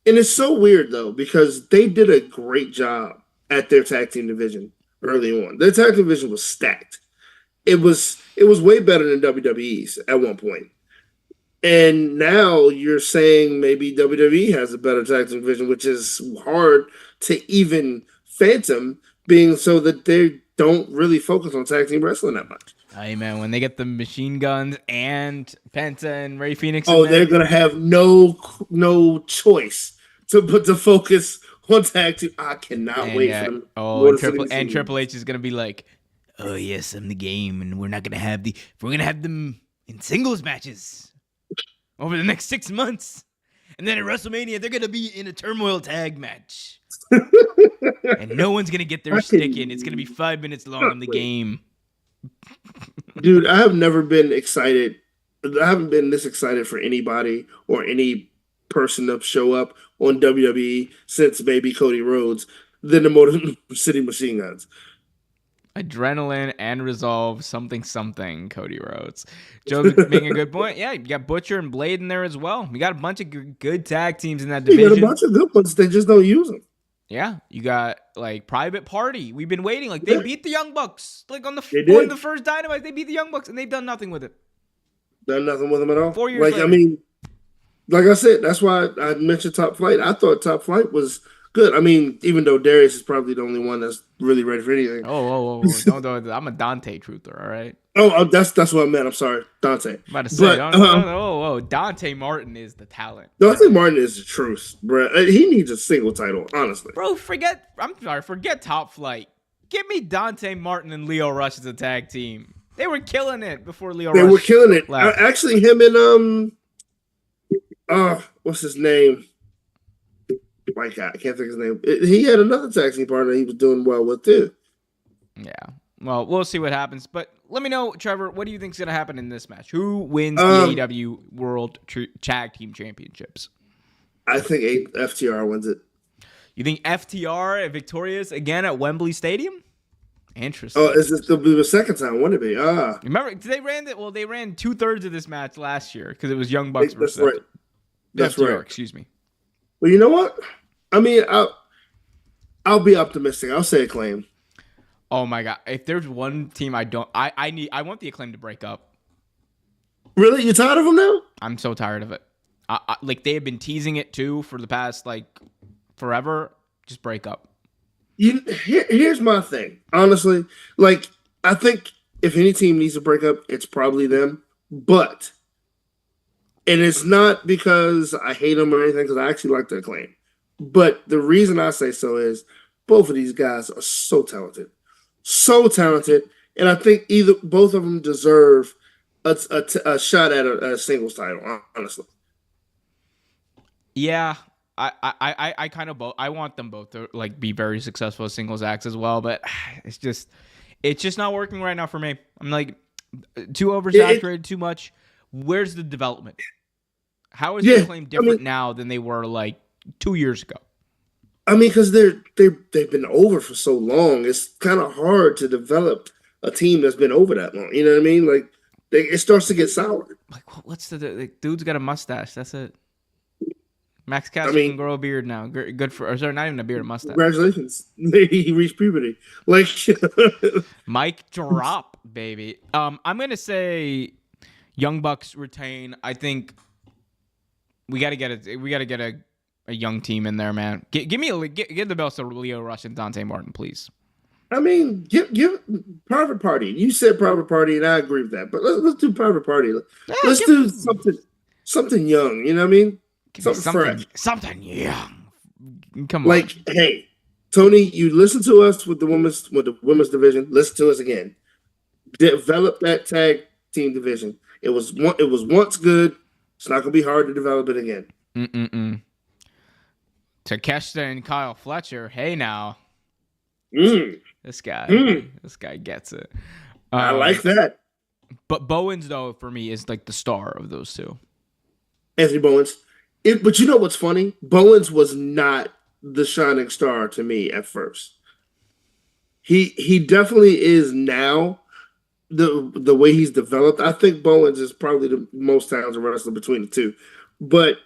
and it's so weird though because they did a great job at their tag team division early on. Their tag team division was stacked. It was way better than WWE's at one point. And now you're saying maybe WWE has a better tag team division, which is hard to even phantom, being so that they don't really focus on tag team wrestling that much. Hey man, when they get the machine guns and Penta and Ray Phoenix in Oh, there, they're gonna have no choice to focus on tag team. I cannot and wait for them and Motor City Triple Machine. H is gonna be like, "Oh yes, I'm the game, and we're not gonna have the we're gonna have them in singles matches over the next 6 months, and then at WrestleMania they're gonna be in a turmoil tag match, and no one's gonna get their I stick in. It's gonna be can 5 minutes long. not I'm the wait. game." Dude, I have never been excited. I haven't been this excited for anybody or any person to show up on WWE since maybe Cody Rhodes than the Motor City Machine Guns. Adrenaline and resolve, something, something. Cody Rhodes. Joe's making a good point. Yeah, you got Butcher and Blade in there as well. You got a bunch of good tag teams in that You got a division. bunch of good ones. They just don't use them. Yeah, you got like Private Party. We've been waiting. Like they Yeah, beat the Young Bucks. Like on they one of the did. first Dynamite, they beat the Young Bucks, and they've done nothing with it. Done nothing with them at all. 4 years Like I later. mean, like I said, that's why I mentioned Top Flight. I thought Top Flight was good. I mean, even though Darius is probably the only one that's really ready for anything. Don't. I'm a Dante truther. All right. That's what I meant. I'm sorry, Dante. I'm about to say, But don't. Oh, Dante Martin is the talent. Dante Martin is the truth, bro. He needs a single title, honestly. Bro, forget Top Flight. Give me Dante Martin and Leo Rush as a tag team. They were killing it before Leo They Rush were killing it. left. Actually, him and what's his name? My God, I can't think of his name. He had another tag team partner he was doing well with too. Yeah. Well, we'll see what happens. But let me know, Trevor, what do you think is going to happen in this match? Who wins the Um, AEW World Tag Team Championships? I think FTR wins it. You think FTR victorious again at Wembley Stadium? Oh, Interesting. is this the second time? Wouldn't it be? Remember, they ran it. Well, they ran 2/3 of this match last year because it was Young Bucks That's versus right. That's FTR. right. Excuse me. Well, you know what? I mean, I'll be optimistic. I'll say Acclaim. Oh my god! If there's one team I want the Acclaim to break up. Really, you tired of them now? I'm so tired of it. Like they have been teasing it too for the past like forever. Just break up. Here's my thing. Honestly, like I think if any team needs to break up, it's probably them. But and it's not because I hate them or anything, because I actually like their claim. But the reason I say so is both of these guys are so talented, and I think either both of them deserve a shot at a singles title. Honestly, Yeah, I kind of both. I want them both to like be very successful as singles acts as well, but it's just not working right now for me. I'm like too oversaturated, too much. Where's the development? How is the yeah. Acclaim I different mean, now than they were like 2 years ago? because they've been over for so long. It's kind of hard to develop a team that's been over that long. You know what I mean? Like it starts to get sour. Like, what's the dude's got a mustache? That's it. Max I Caster can mean, grow a beard now. Good for, or sorry, not even a beard, a mustache. congratulations, he reached puberty. Like, Mike drop, baby. I'm gonna say Young Bucks retain. I think we gotta get a young team in there, man. Give me give the belts to Leo Rush and Dante Martin, please. I mean, give private party. You said private party, and I agree with that. But let's do private party. Yeah, Let's do something young. You know what I mean? give me Something fresh. something young. Come on. Like, hey, Tony, you listen to us with the women's division. Listen to us again. Develop that tag team division. It was once good. It's not gonna be hard to develop it again. Mm-mm-mm. Takeshita and Kyle Fletcher. Hey now, Mm, this guy, mm, this guy gets it. I like that. But Bowens though for me is like the star of those two. Anthony Bowens. But you know what's funny? Bowens was not the shining star to me at first. He definitely is now. The way he's developed, I think Bowens is probably the most talented wrestler between the two. But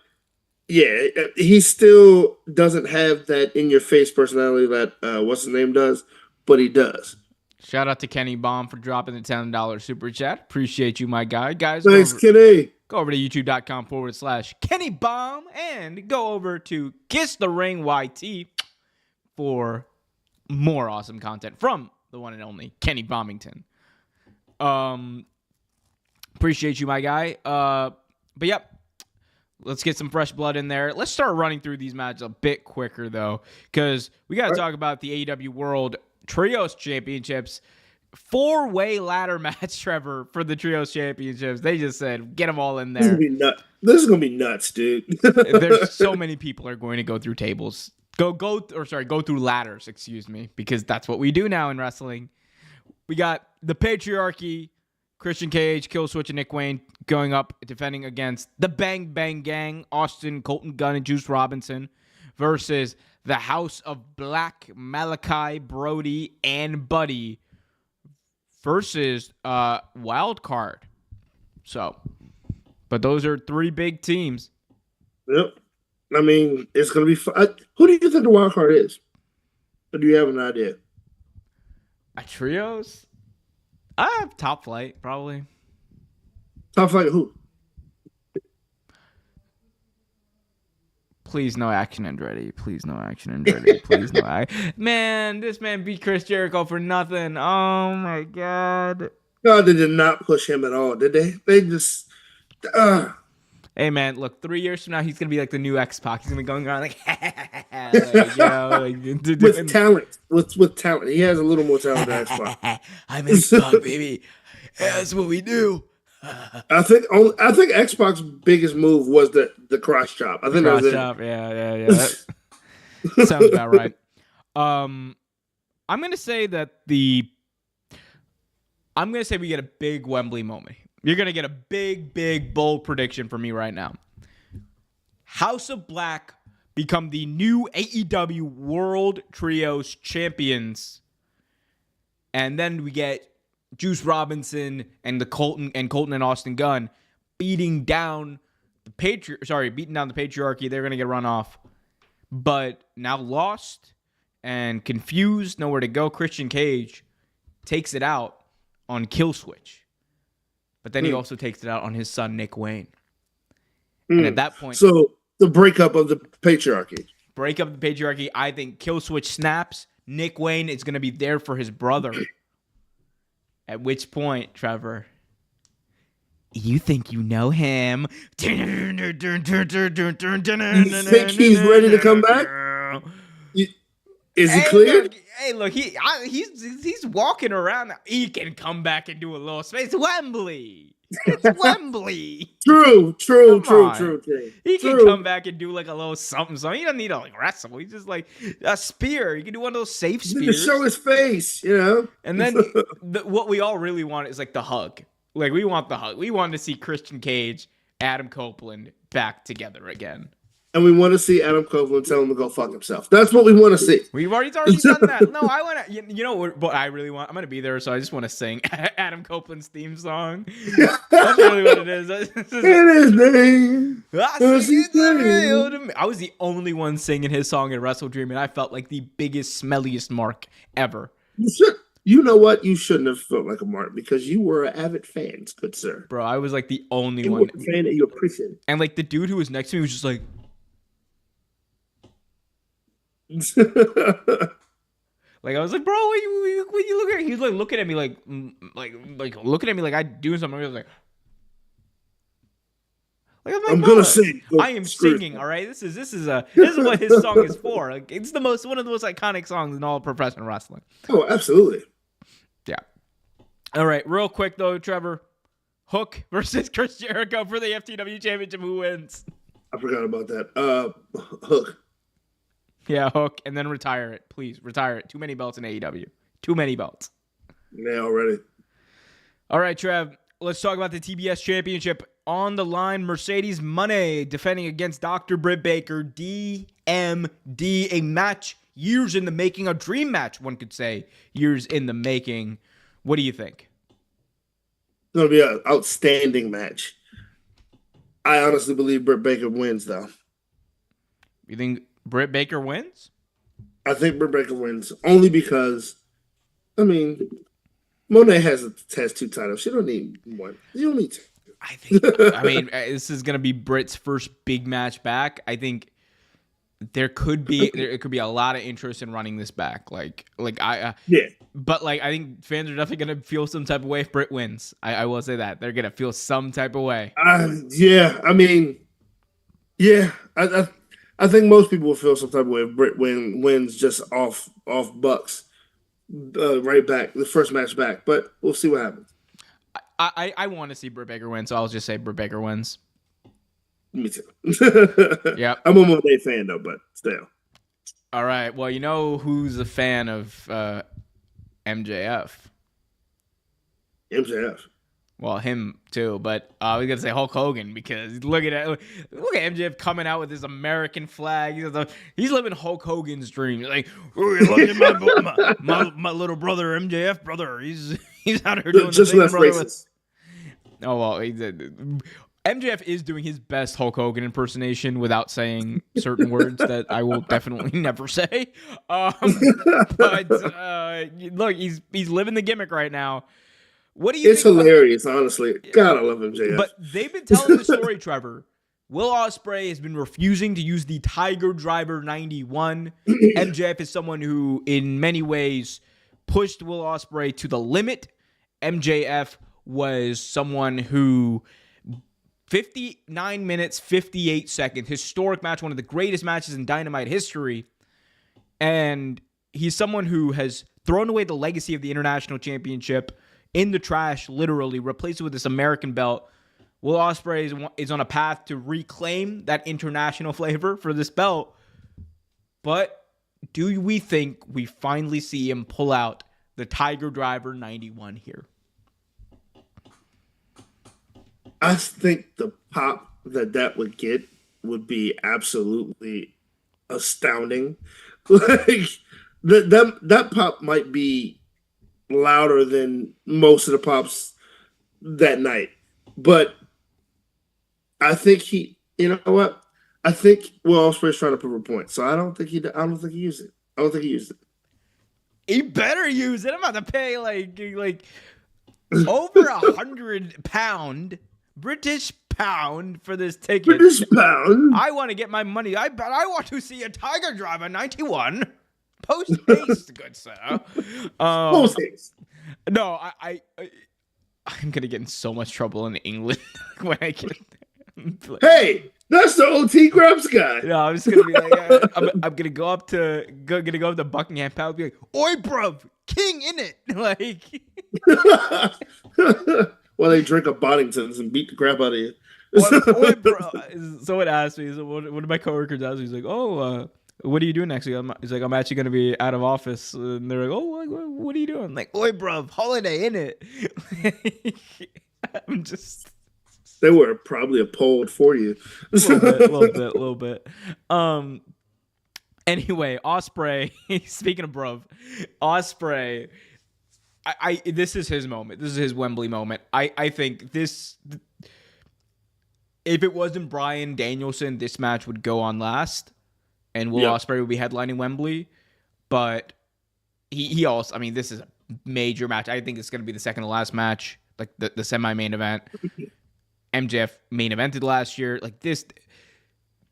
yeah, he still doesn't have that in your face personality that what's his name does, but he does. Shout out to Kenny Baum for dropping the $10 super chat. Appreciate you, my guy. Guys, Thanks, Kenny. go over to youtube.com/Kenny Baum and go over to Kiss the Ring YT for more awesome content from the one and only Kenny Bombington. Appreciate you, my guy. But yep, let's get some fresh blood in there. Let's start running through these matches a bit quicker though, because we got to talk about the AEW World Trios Championships. 4-way ladder match, Trevor, for the Trios Championships. They just said, get them all in there. This is gonna be nuts, dude. There's so many people are going to go through tables. Go through ladders, excuse me, because that's what we do now in wrestling. We got the Patriarchy, Christian Cage, Killswitch, and Nick Wayne going up, defending against the Bang Bang Gang, Austin, Colton Gunn, and Juice Robinson, versus the House of Black, Malachi, Brody, and Buddy, versus Wild Card. So, but those are 3 big teams. Yep. I mean, it's going to be fun. Who do you think the wild card is? Or do you have an idea? A trios? I have Top Flight, probably. Top Flight who? Please no Action Andretti. Please no Action Andretti. Please no Man, this man beat Chris Jericho for nothing. Oh, my God. No, they did not push him at all, did they? They just... Hey, man, look, 3 years from now, he's going to be like the new X-Pac. He's going to be going around like, like, you know, with talent. With talent. He has a little more talent than X-Pac. I'm X-Pac, baby. That's what we do. I think X-Pac's biggest move was the cross chop. I think cross that was chop. Yeah. That sounds about right. I'm going to say we get a big Wembley moment. You're going to get a big, bold prediction for me right now. House of Black become the new AEW World Trios Champions. And then we get Juice Robinson and Colton and Austin Gunn beating down the Patriarchy. They're going to get run off. But now lost and confused, nowhere to go, Christian Cage takes it out on Killswitch. But then he also takes it out on his son, Nick Wayne. And at that point... So, the breakup of the Patriarchy. I think Killswitch snaps. Nick Wayne is going to be there for his brother. At which point, Trevor... You think you know him. You think he's ready to come back? Is he clear? Look, he's walking around. He can come back and do a little space. Wembley. It's Wembley. True. He can come back and do like a little something. He doesn't need to like wrestle. He's just like a spear. He can do one of those safe spears. He can show his face, you know. And then what we all really want is like the hug. Like we want the hug. We want to see Christian Cage, Adam Copeland back together again. And we want to see Adam Copeland tell him to go fuck himself. That's what we want to see. We've already done that. No, I want to. You know what I really want? I'm going to be there, so I just want to sing Adam Copeland's theme song. That's really what it is. I was the only one singing his song in Wrestle Dream, and I felt like the biggest, smelliest mark ever. You know what? You shouldn't have felt like a mark because you were an avid fan, good sir. Bro, I was like the only one. You were a fan that you appreciated. And like the dude who was next to me was just like, like I was like, bro, what you looking at? He was like looking at me like looking at me like I doing something. I was like I'm gonna sing. I am singing. All right, this is what his song is for. Like it's one of the most iconic songs in all professional wrestling. Oh, absolutely. Yeah. All right, real quick though, Trevor, Hook versus Chris Jericho for the FTW Championship. Who wins? I forgot about that. Hook. Yeah, Hook, and then retire it. Please, retire it. Too many belts in AEW. Too many belts. Yeah, already. All right, Trev, let's talk about the TBS Championship. On the line, Mercedes Money defending against Dr. Britt Baker, DMD, a match years in the making, a dream match, one could say, years in the making. What do you think? It's going to be an outstanding match. I honestly believe Britt Baker wins, though. You think Britt Baker wins? I think Britt Baker wins only because, I mean, Monet has 2 titles. She don't need one. You don't need 2. I mean, this is gonna be Britt's first big match back. I think it could be a lot of interest in running this back. Yeah. But I think fans are definitely gonna feel some type of way if Britt wins. I will say that they're gonna feel some type of way. Yeah. I mean, yeah. I think most people will feel some type of way if Britt wins just off Bucks right back the first match back. But we'll see what happens. I want to see Britt Baker win, so I'll just say Britt Baker wins. Me too. Yep. I'm a Monet fan though, but still. All right. Well, you know who's a fan of MJF? MJF. Well, him too, but I was gonna say Hulk Hogan because look at MJF coming out with his American flag. He's living Hulk Hogan's dream. Like, look at my little brother MJF brother. He's out here doing just the less thing, racist. Oh well, MJF is doing his best Hulk Hogan impersonation without saying certain words that I will definitely never say. But look, he's living the gimmick right now. What do you It's think hilarious, honestly. God, I love MJF. But they've been telling the story, Trevor. Will Ospreay has been refusing to use the Tiger Driver 91. MJF is someone who, in many ways, pushed Will Ospreay to the limit. MJF was someone who 59 minutes, 58 seconds, historic match, one of the greatest matches in Dynamite history. And he's someone who has thrown away the legacy of the International Championship in the trash, literally, replaced it with this American belt. Will Ospreay is on a path to reclaim that international flavor for this belt. But do we think we finally see him pull out the Tiger Driver 91 here? I think the pop that would get would be absolutely astounding. Like that pop might be louder than most of the pops that night. But I think you know what? I think Will Ospreay's trying to prove a point. So I don't think he used it. I don't think he used it. He better use it. I'm about to pay like over £100 British pound for this ticket. British pound. I want to get my money. I want to see a Tiger Driver 91. Post haste, good sir. Post haste. No, I'm gonna get in so much trouble in England when I get there. Hey, that's the OT Graps guy. No, I'm just gonna be like, I'm gonna go up to Buckingham Palace, be like, "Oi, bruv, king in it!" Like, well, they drink a Boddingtons and beat the crap out of you. Oi, bro. Someone asked me. So one of my coworkers asked me. He's like, "Oh, what are you doing next week?" He's like, "I'm actually gonna be out of office." And they're like, "Oh, what are you doing?" I'm like, "Oi, bruv, holiday in it." I'm just. They were probably appalled for you. A little bit. Anyway, Ospreay. Speaking of bruv, Ospreay. This is his moment. This is his Wembley moment. I think this. If it wasn't Bryan Danielson, this match would go on last, and Will Ospreay would be headlining Wembley. But he also. I mean, this is a major match. I think it's going to be the second to last match, like the semi-main event. MJF main evented last year. Like this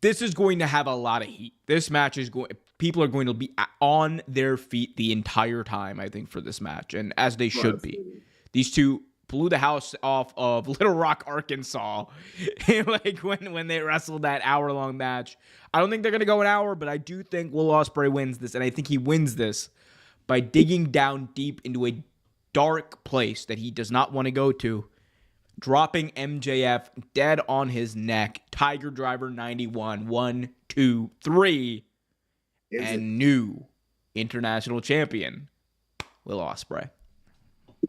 is going to have a lot of heat. This match is going. People are going to be on their feet the entire time, I think, for this match, and as they should be. These two blew the house off of Little Rock, Arkansas, like when they wrestled that hour-long match. I don't think they're going to go an hour, but I do think Will Ospreay wins this, and I think he wins this by digging down deep into a dark place that he does not want to go to, dropping MJF dead on his neck, Tiger Driver 91, 1, 2, 3, Is it? and new international champion, Will Ospreay.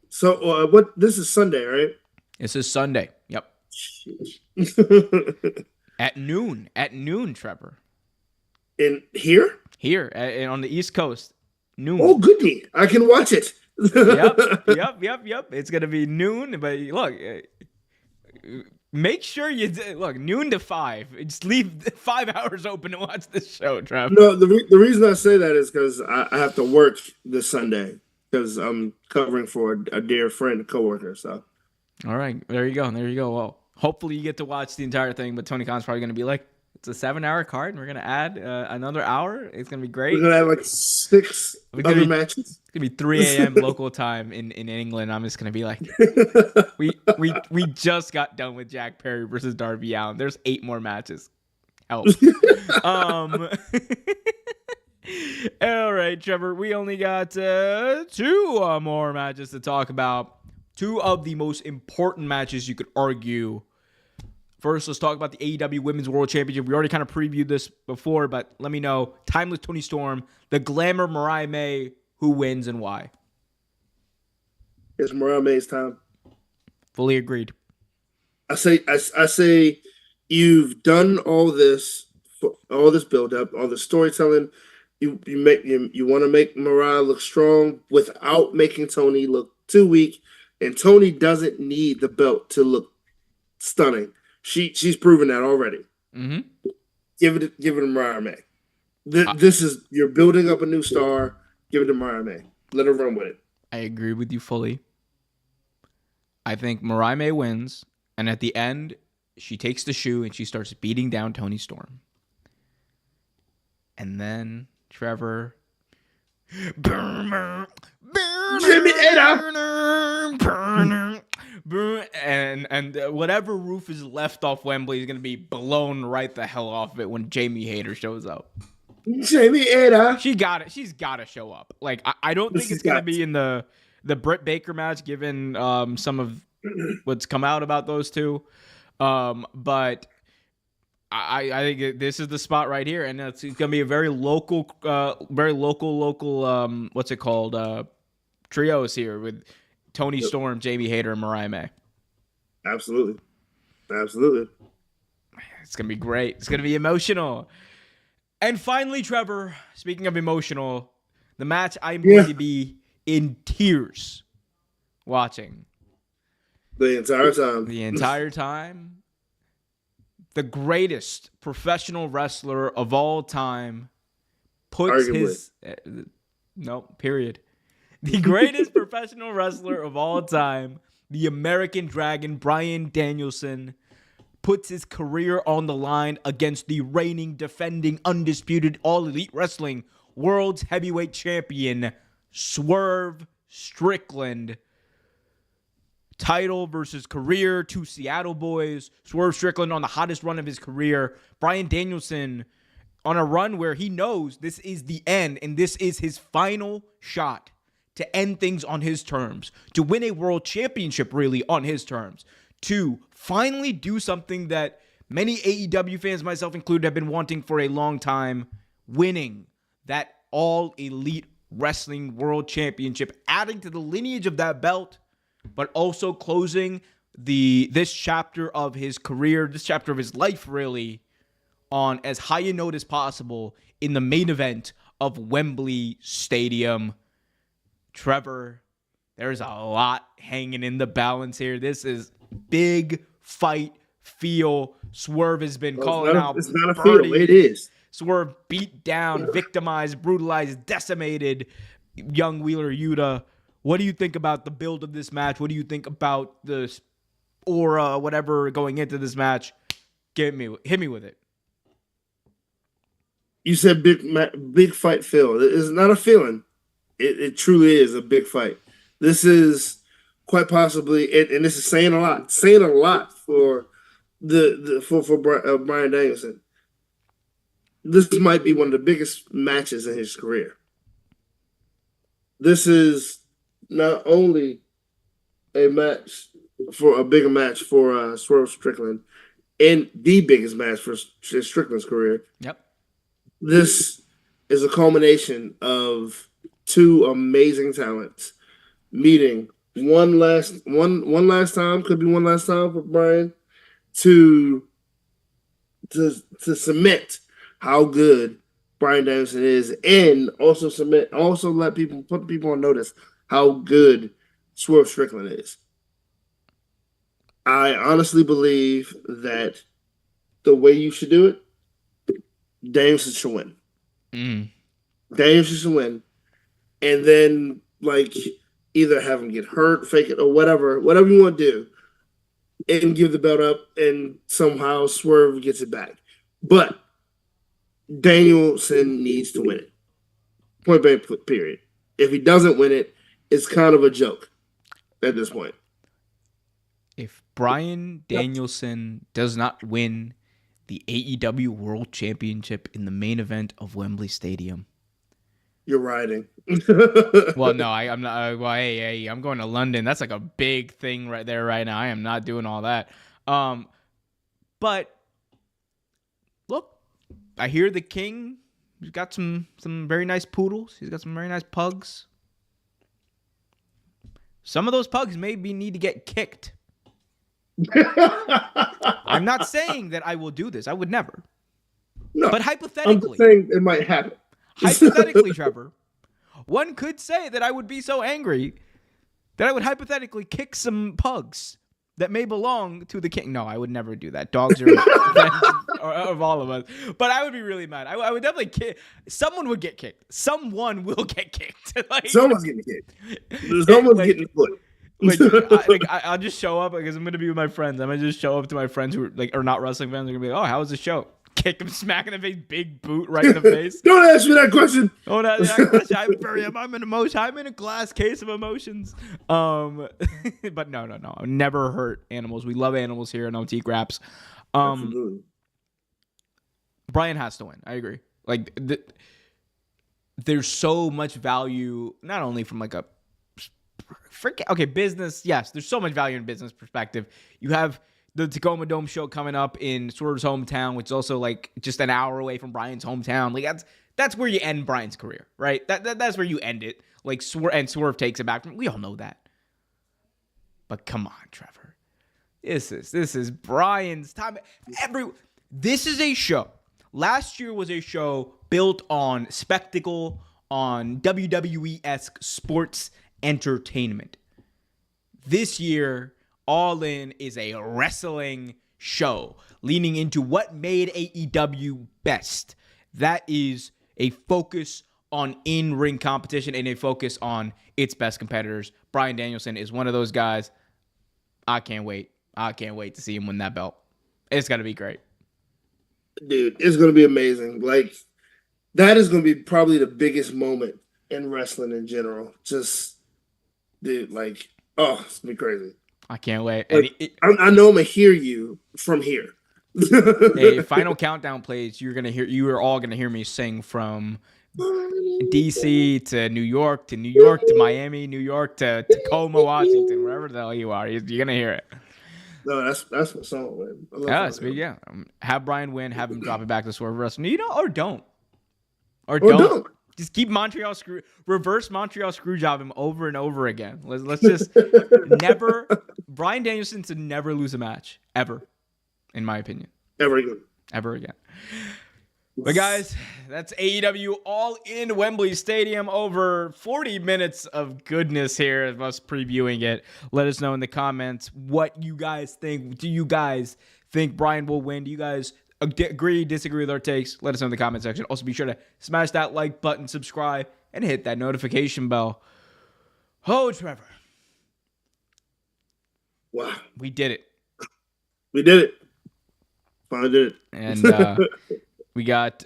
So what? This is Sunday, right? This is Sunday. Yep. Sheesh. At noon. At noon, Trevor. In here? Here on the East Coast. Noon. Oh, goody! I can watch it. Yep. Yep. It's going to be noon. But look, make sure you look noon to 5. Just leave 5 hours open to watch this show, Trev. No, the reason I say that is because I have to work this Sunday because I'm covering for a dear friend, coworker. So, All right, there you go. There you go. Well, hopefully you get to watch the entire thing. But Tony Khan's probably going to be like, it's a 7-hour card, and we're going to add another hour. It's going to be great. we're gonna have like 6 other matches. It's going to be 3 a.m. local time in England. I'm just going to be like, we just got done with Jack Perry versus Darby Allin. There's 8 more matches. Help. um. All right, Trevor. We only got 2 more matches to talk about. 2 of the most important matches you could argue. First, let's talk about the AEW Women's World Championship. We already kind of previewed this before, but let me know. Timeless Toni Storm, the Glamour Mariah May, who wins and why? It's Mariah May's time. Fully agreed. I say, you've done all this build up, all the storytelling. You want to make Mariah look strong without making Toni look too weak, and Toni doesn't need the belt to look stunning. She's proven that already. Mm-hmm. Give it to Mariah May. This is, you're building up a new star. Give it to Mariah May. Let her run with it. I agree with you fully. I think Mariah May wins, and at the end, she takes the shoe and she starts beating down Toni Storm. And then Trevor, Jimmy Eda, and whatever roof is left off Wembley is going to be blown right the hell off of it when Jamie Hayter shows up. Jamie Eda. She's got to show up. Like I don't think it's going to be in the Britt Baker match, given some of what's come out about those two. But I think this is the spot right here, and it's going to be a very local, what's it called? Trios here with Toni Storm, Jamie Hayter, and Mariah May. Absolutely. It's going to be great. It's going to be emotional. And finally, Trevor, speaking of emotional, the match I'm going to be in tears watching. The entire time. The greatest professional wrestler of all time puts his... no, period. The greatest professional wrestler of all time, the American Dragon, Bryan Danielson, puts his career on the line against the reigning, defending, undisputed All Elite Wrestling World's Heavyweight Champion, Swerve Strickland. Title versus career, 2 Seattle boys. Swerve Strickland on the hottest run of his career. Bryan Danielson on a run where he knows this is the end and this is his final shot to end things on his terms, to win a world championship really on his terms, to finally do something that many AEW fans, myself included, have been wanting for a long time, winning that All Elite Wrestling World Championship, adding to the lineage of that belt, but also closing this chapter of his career, this chapter of his life really, on as high a note as possible in the main event of Wembley Stadium. Trevor, there's a lot hanging in the balance here. This is big fight feel. Swerve has been calling out. It's not a feel. It is. Swerve beat down, victimized, brutalized, decimated young Wheeler Yuta. What do you think about the build of this match? What do you think about the aura, whatever, going into this match? Hit me with it. You said big fight feel. It's not a feeling. It truly is a big fight. This is quite possibly, and this is saying a lot for Bryan Danielson. This might be one of the biggest matches in his career. This is not only a bigger match for Swerve Strickland, and the biggest match for Strickland's career. Yep. This is a culmination of two amazing talents meeting one last time, could be one last time for Brian to to cement how good Brian Danielson is, and also let people put people on notice how good Swerve Strickland is. I honestly believe that the way you should do it, Danielson should win. Mm. Danielson should win, and then like either have him get hurt, fake it, or whatever you want to do, and give the belt up, and somehow Swerve gets it back. But Danielson needs to win it. Point blank, period. If he doesn't win it, it's kind of a joke at this point. If Brian Danielson does not win the AEW World Championship in the main event of Wembley Stadium, you're riding. well, no, I'm not. Well, hey, I'm going to London. That's like a big thing right there, right now. I am not doing all that. But look, I hear the king. He's got some very nice poodles. He's got some very nice pugs. Some of those pugs maybe need to get kicked. I'm not saying that I will do this. I would never. No, but hypothetically, I'm saying it might happen. Hypothetically, Trevor, one could say that I would be so angry that I would hypothetically kick some pugs that may belong to the king. No, I would never do that. Dogs are friends of all of us. But I would be really mad. I would definitely kick. Someone would get kicked. Someone will get kicked. Like, someone's getting kicked. Someone's getting the foot. I'll just show up because I'm gonna be with my friends. I'm gonna just show up to my friends who are not wrestling fans. They're gonna be like, "Oh, how was the show?" Kick him, smack in the face, big boot right in the face. Don't ask me that question. Oh, that question. I'm in a glass case of emotions. But no. Never hurt animals. We love animals here in OT Graps. Absolutely. Brian has to win. I agree. Like there's so much value, not only from like a business. Yes, there's so much value in business perspective. You have the Tacoma Dome show coming up in Swerve's hometown, which is also like just an hour away from Brian's hometown. Like that's where you end Brian's career, right? That's where you end it. Like Swerve takes it back from. We all know that. But come on, Trevor. This is Brian's time. This is a show. Last year was a show built on spectacle, on WWE-esque sports entertainment. This year, All In is a wrestling show leaning into what made AEW best. That is a focus on in-ring competition and a focus on its best competitors. Brian Danielson is one of those guys. I can't wait. I can't wait to see him win that belt. It's going to be great. Dude, it's going to be amazing. Like, that is going to be probably the biggest moment in wrestling in general. Just, dude, like, oh, it's going to be crazy. I can't wait. Like, I know I'm going to hear you from here. A final countdown plays. You are all going to hear me sing from DC to New York to Miami, New York to Tacoma, Washington, wherever the hell you are. You're going to hear it. No, that's my song, man. Yeah. Have Brian win, have him drop it back to Swerve Wrestling. Or don't. Just keep reverse Montreal Screwjob him over and over again. Let's just never. Brian Danielson to never lose a match ever, in my opinion. Ever again. But guys, that's AEW All In Wembley Stadium. Over 40 minutes of goodness here of us previewing it. Let us know in the comments what you guys think. Do you guys think Brian will win? Do you guys agree, disagree with our takes? Let us know in the comment section. Also, be sure to smash that like button, subscribe, and hit that notification bell. Oh, Trevor. Wow. We did it. Finally did it. And we got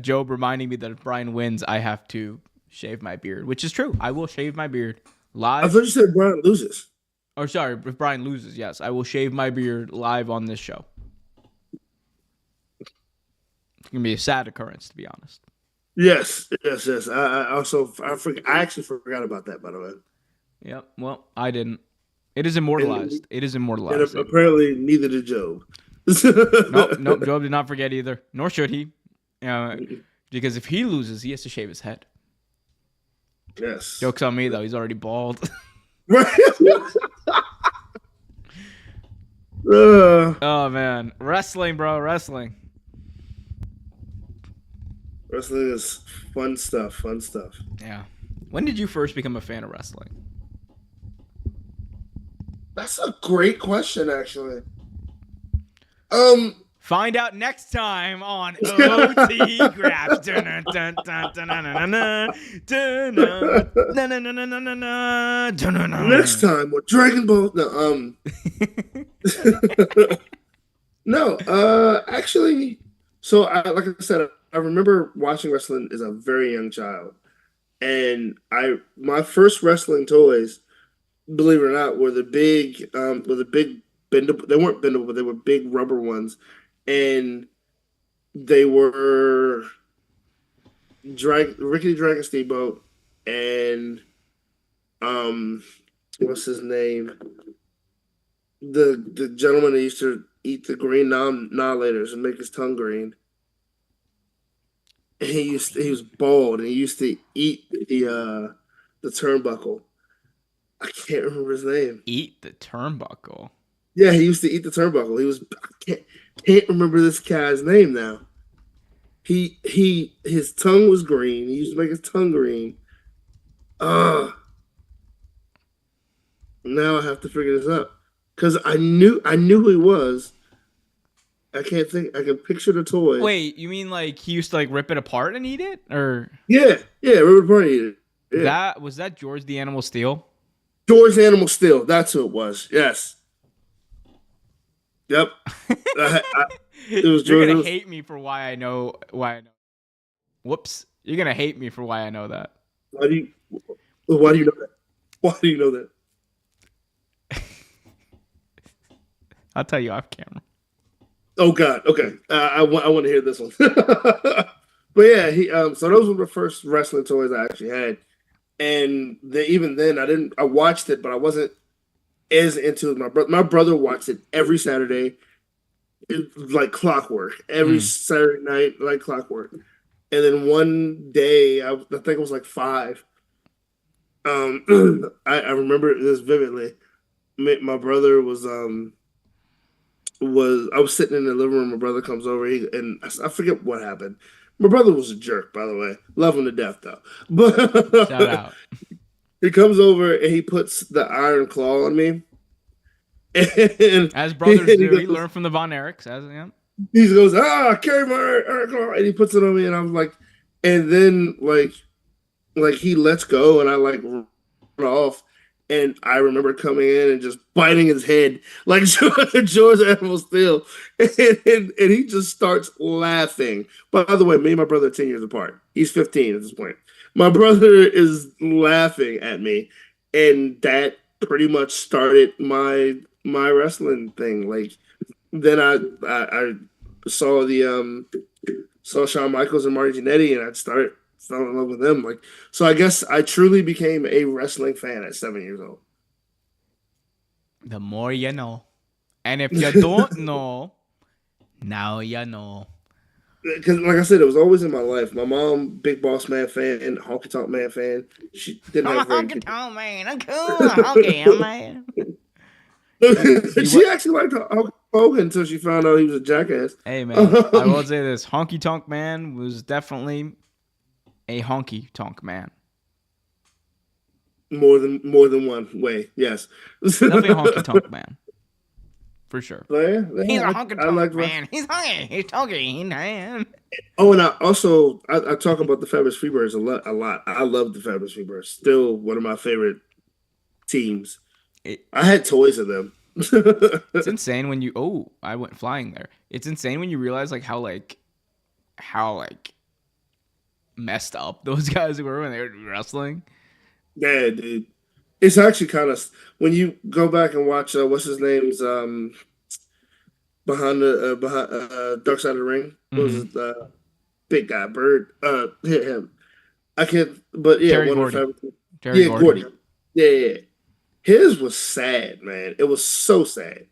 Job reminding me that if Brian wins, I have to shave my beard, which is true. I will shave my beard live. I thought you said Brian loses. Oh, sorry. If Brian loses, yes, I will shave my beard live on this show. It's gonna be a sad occurrence, to be honest. Yes. I actually forgot about that, by the way. Yep. Well, I didn't. It is immortalized. And apparently, neither did Job. Nope. Job did not forget either, nor should he. Because if he loses, he has to shave his head. Yes. Joke's on me though. He's already bald. uh, Oh man, wrestling, bro, wrestling. Wrestling is fun stuff. Fun stuff. Yeah. When did you first become a fan of wrestling? That's a great question, actually. Um, Find out next time on OT Graps. Next time with Dragon Ball. No, no. Actually, so like I said, I remember watching wrestling as a very young child, and my first wrestling toys, believe it or not, were the big bendable. They weren't bendable, but they were big rubber ones, and they were Ricky Dragon Steamboat and um, what's his name? The gentleman that used to eat the green annihilators and make his tongue green. And he was bald and he used to eat the turnbuckle. I can't remember his name. Eat the turnbuckle. Yeah, he used to eat the turnbuckle. I can't remember this guy's name now. His tongue was green. He used to make his tongue green. Uh Now I have to figure this out. Because I knew who he was. I can't think. I can picture the toy. Wait, you mean like he used to like rip it apart and eat it, or Yeah, River Party. Yeah, that was that George the Animal Steel? George Animal Steel. That's who it was. Yes. Yep. It was You're George. gonna hate me for why I know. Whoops. You're gonna hate me for why I know that. Why do you? Why do you know that? Why do you know that? I'll tell you off camera. Oh God. Okay. I want to hear this one. But yeah, he. So those were the first wrestling toys I actually had, and even then I watched it, but I wasn't as into it. My brother watched it every Saturday, like clockwork. Every Saturday night, like clockwork. And then one day, I think it was like 5. I remember this vividly. My brother was I was sitting in the living room. My brother comes over, and I forget what happened. My brother was a jerk, by the way. Love him to death, though. Shout But out. he comes over and he puts the iron claw on me, and As brothers do, he goes, learned from the Von Erichs. Yeah. he goes, carry my iron claw, and he puts it on me, and I'm like, and then like he lets go, and I like run off. And I remember coming in and just biting his head like George Animal Steel. And he just starts laughing. By the way, me and my brother are 10 years apart. He's 15 at this point. My brother is laughing at me. And that pretty much started my wrestling thing. Like then I saw saw Shawn Michaels and Marty Jannetty, and I fell in love with them. Like, so I guess I truly became a wrestling fan at 7 years old. The more you know. And if you don't know, now you know. Because, like I said, it was always in my life. My mom, Big Boss Man fan, Honky Tonk Man fan. She didn't I'm a have very honky good. tonk man. I'm cool. Honky man. She actually liked Hulk Hogan until she found out he was a jackass. Hey man, I will say this: Honky Tonk Man was definitely a honky tonk man. More than one way, yes. Definitely a honky tonk man, for sure. So, yeah, He's a I honky like tonk man. He's honky. He's tonky, man. Oh, and I talk about the Fabulous Freebirds a lot. I love the Fabulous Freebirds. Still one of my favorite teams. I had toys of them. It's insane when you. Oh, I went flying there. It's insane when you realize like how messed up those guys were when they were wrestling. Yeah, dude. It's actually kind of when you go back and watch what's his name's behind Dark Side of the Ring. What was it? Big guy, Bird. Hit him. I can't. But yeah, Terry one Gordy. of the Terry yeah, Gordy. Yeah. His was sad, man. It was so sad.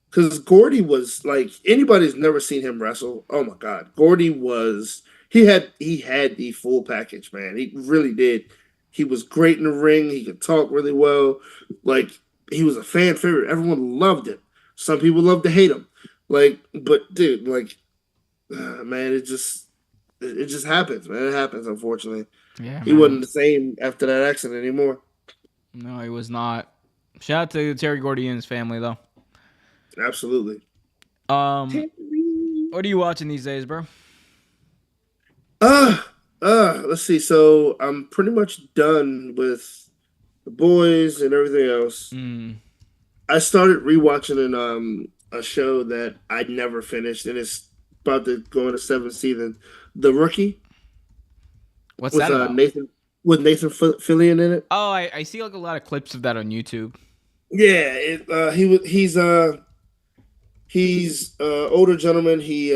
Because Gordy was like anybody's never seen him wrestle. Oh my God, Gordy was he had the full package, man. He really did. He was great in the ring. He could talk really well. Like he was a fan favorite. Everyone loved him. Some people love to hate him. Like, but dude, like, man, it just happens, man. It happens. Unfortunately, Yeah, he man. wasn't the same after that accident anymore. No, he was not. Shout out to Terry Gordy and his family though. Absolutely. Um, what are you watching these days, bro? Uh, let's see. So I'm pretty much done with the boys and everything else. Mm. I started rewatching a show that I never finished, and it's about to go into seventh season. The Rookie What's with that about? Fillion in it. Oh, I see like a lot of clips of that on YouTube. Yeah, he's older gentleman. He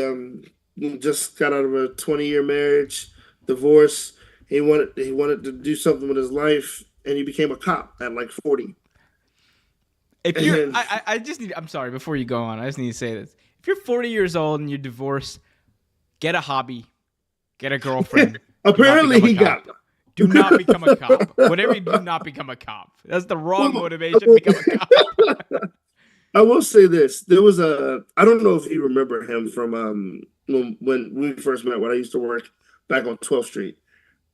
just got out of a 20-year marriage, divorce. He wanted to do something with his life, and he became a cop at like 40. If you're, And I just need. I'm sorry. Before you go on, I just need to say this. If you're 40 years old and you're divorced, get a hobby, get a girlfriend. Do not apparently become a he got. cop. Do not become a cop. Whatever you do, not become a cop. That's the wrong Well, motivation to become a cop. I will say this: there was a. I don't know if you remember him from when we first met when I used to work back on 12th Street.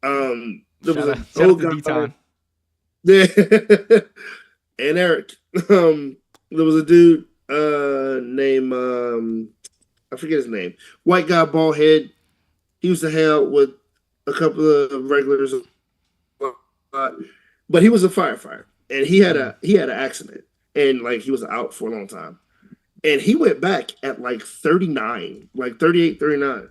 There was an Shout out old to guy Deton. there, and Eric. There was a dude named I forget his name. White guy, bald head. He used to hang out with a couple of regulars, but he was a firefighter, and Mm. he had an accident, and like he was out for a long time, and he went back at like 39, like 38, 39,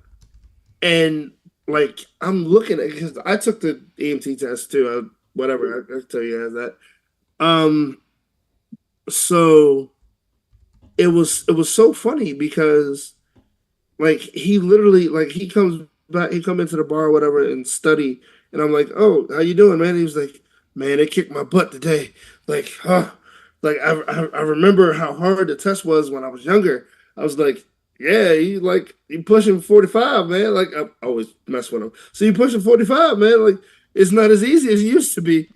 and like I'm looking at because I took the EMT test too. Whatever I tell you as that. So it was so funny because like he literally like he comes back, he come into the bar or whatever and study, and I'm like, oh, how you doing, man? He was like, man, they kicked my butt today. Like, huh? Like I remember how hard the test was when I was younger. I was like, yeah, you pushing 45, man. Like I always mess with him. So you pushing 45, man. Like it's not as easy as it used to be.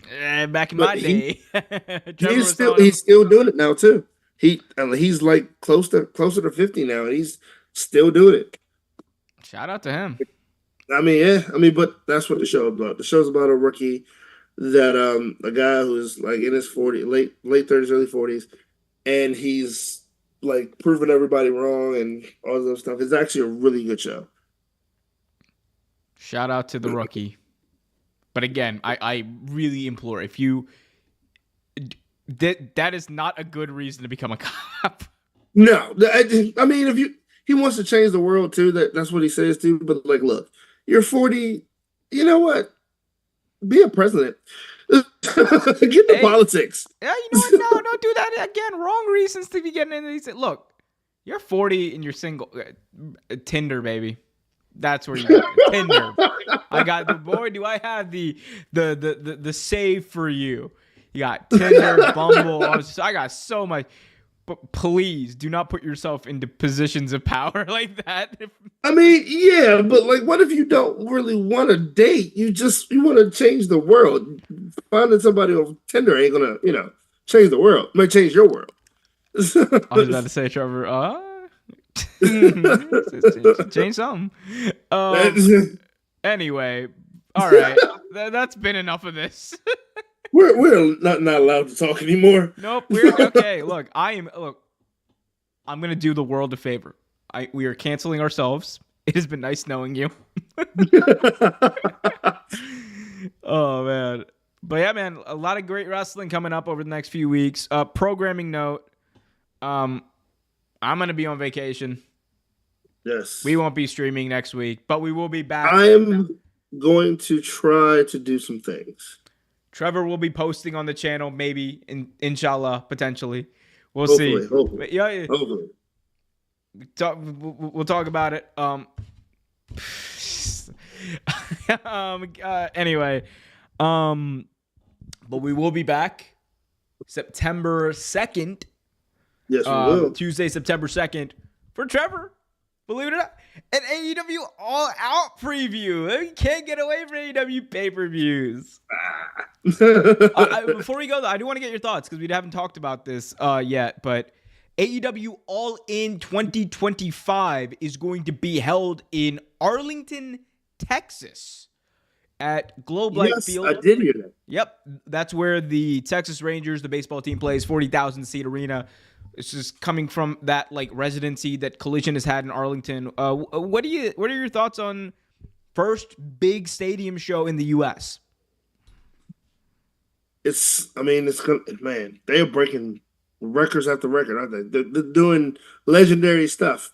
Back in But my day, Trevor he's was still telling him. he's still doing it now too. He's like closer to 50 now, and he's still doing it. Shout out to him. I mean, yeah, I mean, but that's what the show about. The show's about a rookie that a guy who's like in his 40s, late 30s, early 40s, and he's like proving everybody wrong and all this other stuff. It's actually a really good show. Shout out to the rookie. But again, I really implore if you that is not a good reason to become a cop. No, I mean, if you he wants to change the world too, that's what he says too. But like, look, you're 40. You know what? Be a president. Get the Hey, politics. yeah, you know what? No, don't do that again. Wrong reasons to be getting into these. Look, you're 40 and you're single. Tinder, baby. That's where you go. Tinder. I got the boy. Do I have the save for you? You got Tinder, Bumble. I got so much. But please do not put yourself into positions of power like that. I mean, yeah, but like, what if you don't really want to date? You want to change the world. Finding somebody on Tinder ain't gonna, change the world. It might change your world. I was about to say, Trevor. Change something. Anyway, all right. That's been enough of this. we're not allowed to talk anymore. Nope. We're okay. Look, I'm gonna do the world a favor. We are canceling ourselves. It has been nice knowing you. Oh man. But yeah, man, a lot of great wrestling coming up over the next few weeks. Programming note. I'm gonna be on vacation. Yes. We won't be streaming next week, but we will be back. I'm going to try to do some things. Trevor will be posting on the channel, maybe, inshallah, potentially. We'll Hopefully, see. hopefully. Yeah, Hopefully. we'll talk about it. Anyway, but we will be back September 2nd. Yes, we will. Tuesday, September 2nd for Trevor. Believe it or not, an AEW All Out preview. We can't get away from AEW pay-per-views. Before we go, though, I do want to get your thoughts because we haven't talked about this yet. But AEW All In 2025 is going to be held in Arlington, Texas, at Globe Life Yes, Field. I did hear that. Yep, that's where the Texas Rangers, the baseball team, plays. 40,000 seat arena. It's just coming from that like residency that Collision has had in Arlington. What are your thoughts on first big stadium show in the U.S.? It's gonna, man, they are breaking records after record, aren't they? They're doing legendary stuff.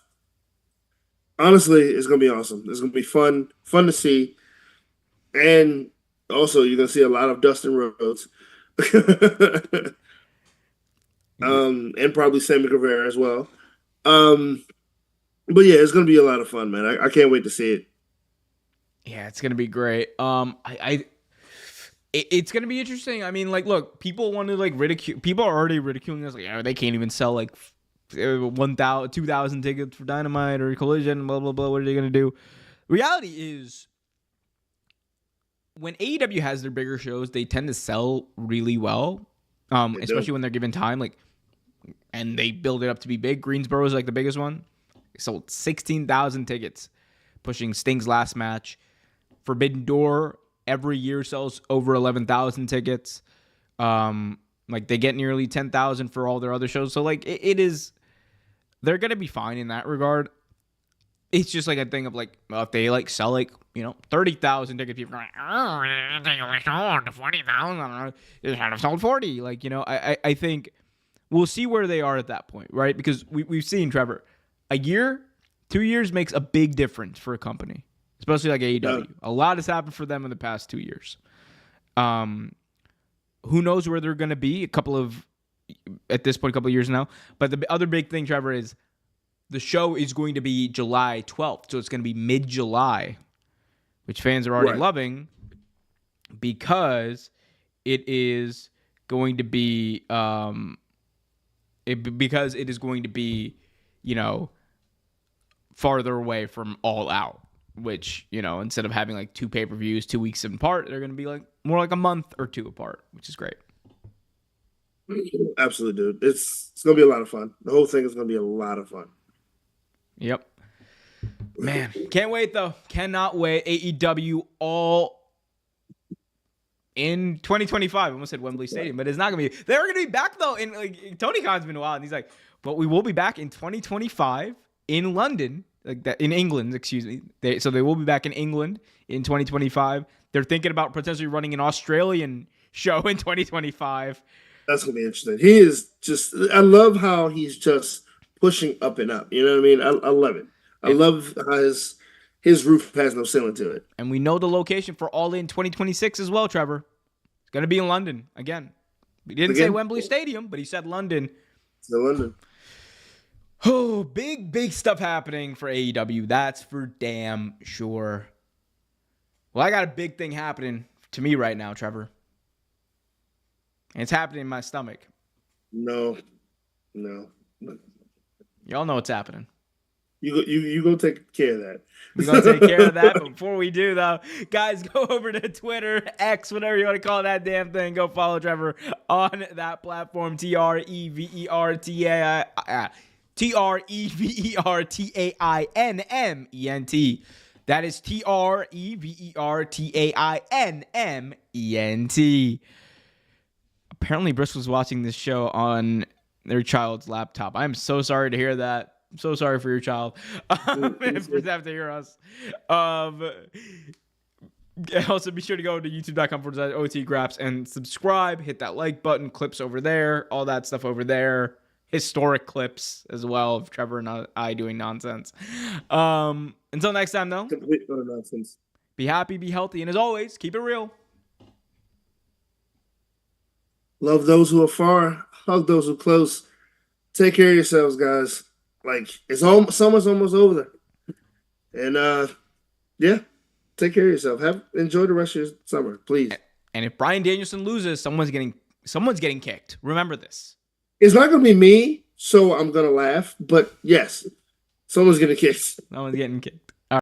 Honestly, it's gonna be awesome. It's gonna be fun to see, and also you're gonna see a lot of Dustin Rhodes, and probably Sammy Guevara as well. Um, but yeah, it's gonna be a lot of fun, man. I can't wait to see it. Yeah, it's gonna be great. It's gonna be interesting. I mean, like, look, people want to like ridicule. People are already ridiculing us. Like, oh, they can't even sell like 1,000, 2,000 tickets for Dynamite or Collision. Blah blah blah. What are they gonna do? Reality is, when AEW has their bigger shows, they tend to sell really well. Especially when they're given time. Like, and they build it up to be big. Greensboro is like the biggest one. They sold 16,000 tickets, pushing Sting's last match. Forbidden Door every year sells over 11,000 tickets. Like they get nearly 10,000 for all their other shows. So like it is, they're gonna be fine in that regard. It's just like a thing of like, well, if they like sell like 30,000 tickets, people are like, oh, they only sold 40,000. I don't know, they should have sold 40. Like I think we'll see where they are at that point, right? Because we've seen, Trevor, a year, 2 years makes a big difference for a company. Especially like AEW. Yeah. A lot has happened for them in the past 2 years. Who knows where they're going to be at this point, a couple of years now. But the other big thing, Trevor, is the show is going to be July 12th. So it's going to be mid-July, which fans are already loving because it is going to be, because it is going to be, farther away from All Out. Which, instead of having like 2 pay-per-views 2 weeks apart, they're going to be like more like a month or 2 apart, which is great. Absolutely, dude. It's going to be a lot of fun. The whole thing is going to be a lot of fun. Yep. Man, can't wait though. Cannot wait. AEW All in 2025. I almost said Wembley Stadium, but it's not going to be. They're going to be back though. And like Tony Khan's been wild, and he's like, but we will be back in 2025 in London. Like that in England, excuse me. They will be back in England in 2025. They're thinking about potentially running an Australian show in 2025. That's gonna be interesting. He is just. I love how he's just pushing up and up. You know what I mean? I love it. I love how his roof has no ceiling to it. And we know the location for All In 2026 as well, Trevor. It's gonna be in London again. He didn't say Wembley Stadium, but he said London. It's in London. Oh, big stuff happening for AEW. That's for damn sure. Well, I got a big thing happening to me right now, Trevor. And it's happening in my stomach. No. Y'all know what's happening. You go take care of that. We're going to take care of that. But before we do, though, guys, go over to Twitter, X, whatever you want to call that damn thing. Go follow Trevor on that platform, TreverTainment. That is TreverTainment. Apparently, Brisk was watching this show on their child's laptop. I'm so sorry to hear that. I'm so sorry for your child. If Brisk have to hear us. Also, be sure to go to youtube.com/OTGraps and subscribe. Hit that like button. Clips over there. All that stuff over there. Historic clips as well of Trevor and I doing nonsense. Until next time, though. Complete nonsense. Be happy, be healthy, and as always, keep it real. Love those who are far, hug those who are close. Take care of yourselves, guys. Like summer's almost over there, and yeah, take care of yourself. Enjoy the rest of your summer, please. And if Bryan Danielson loses, someone's getting kicked. Remember this. It's not going to be me, so I'm going to laugh. But yes, Someone's getting kicked. Someone's getting kicked.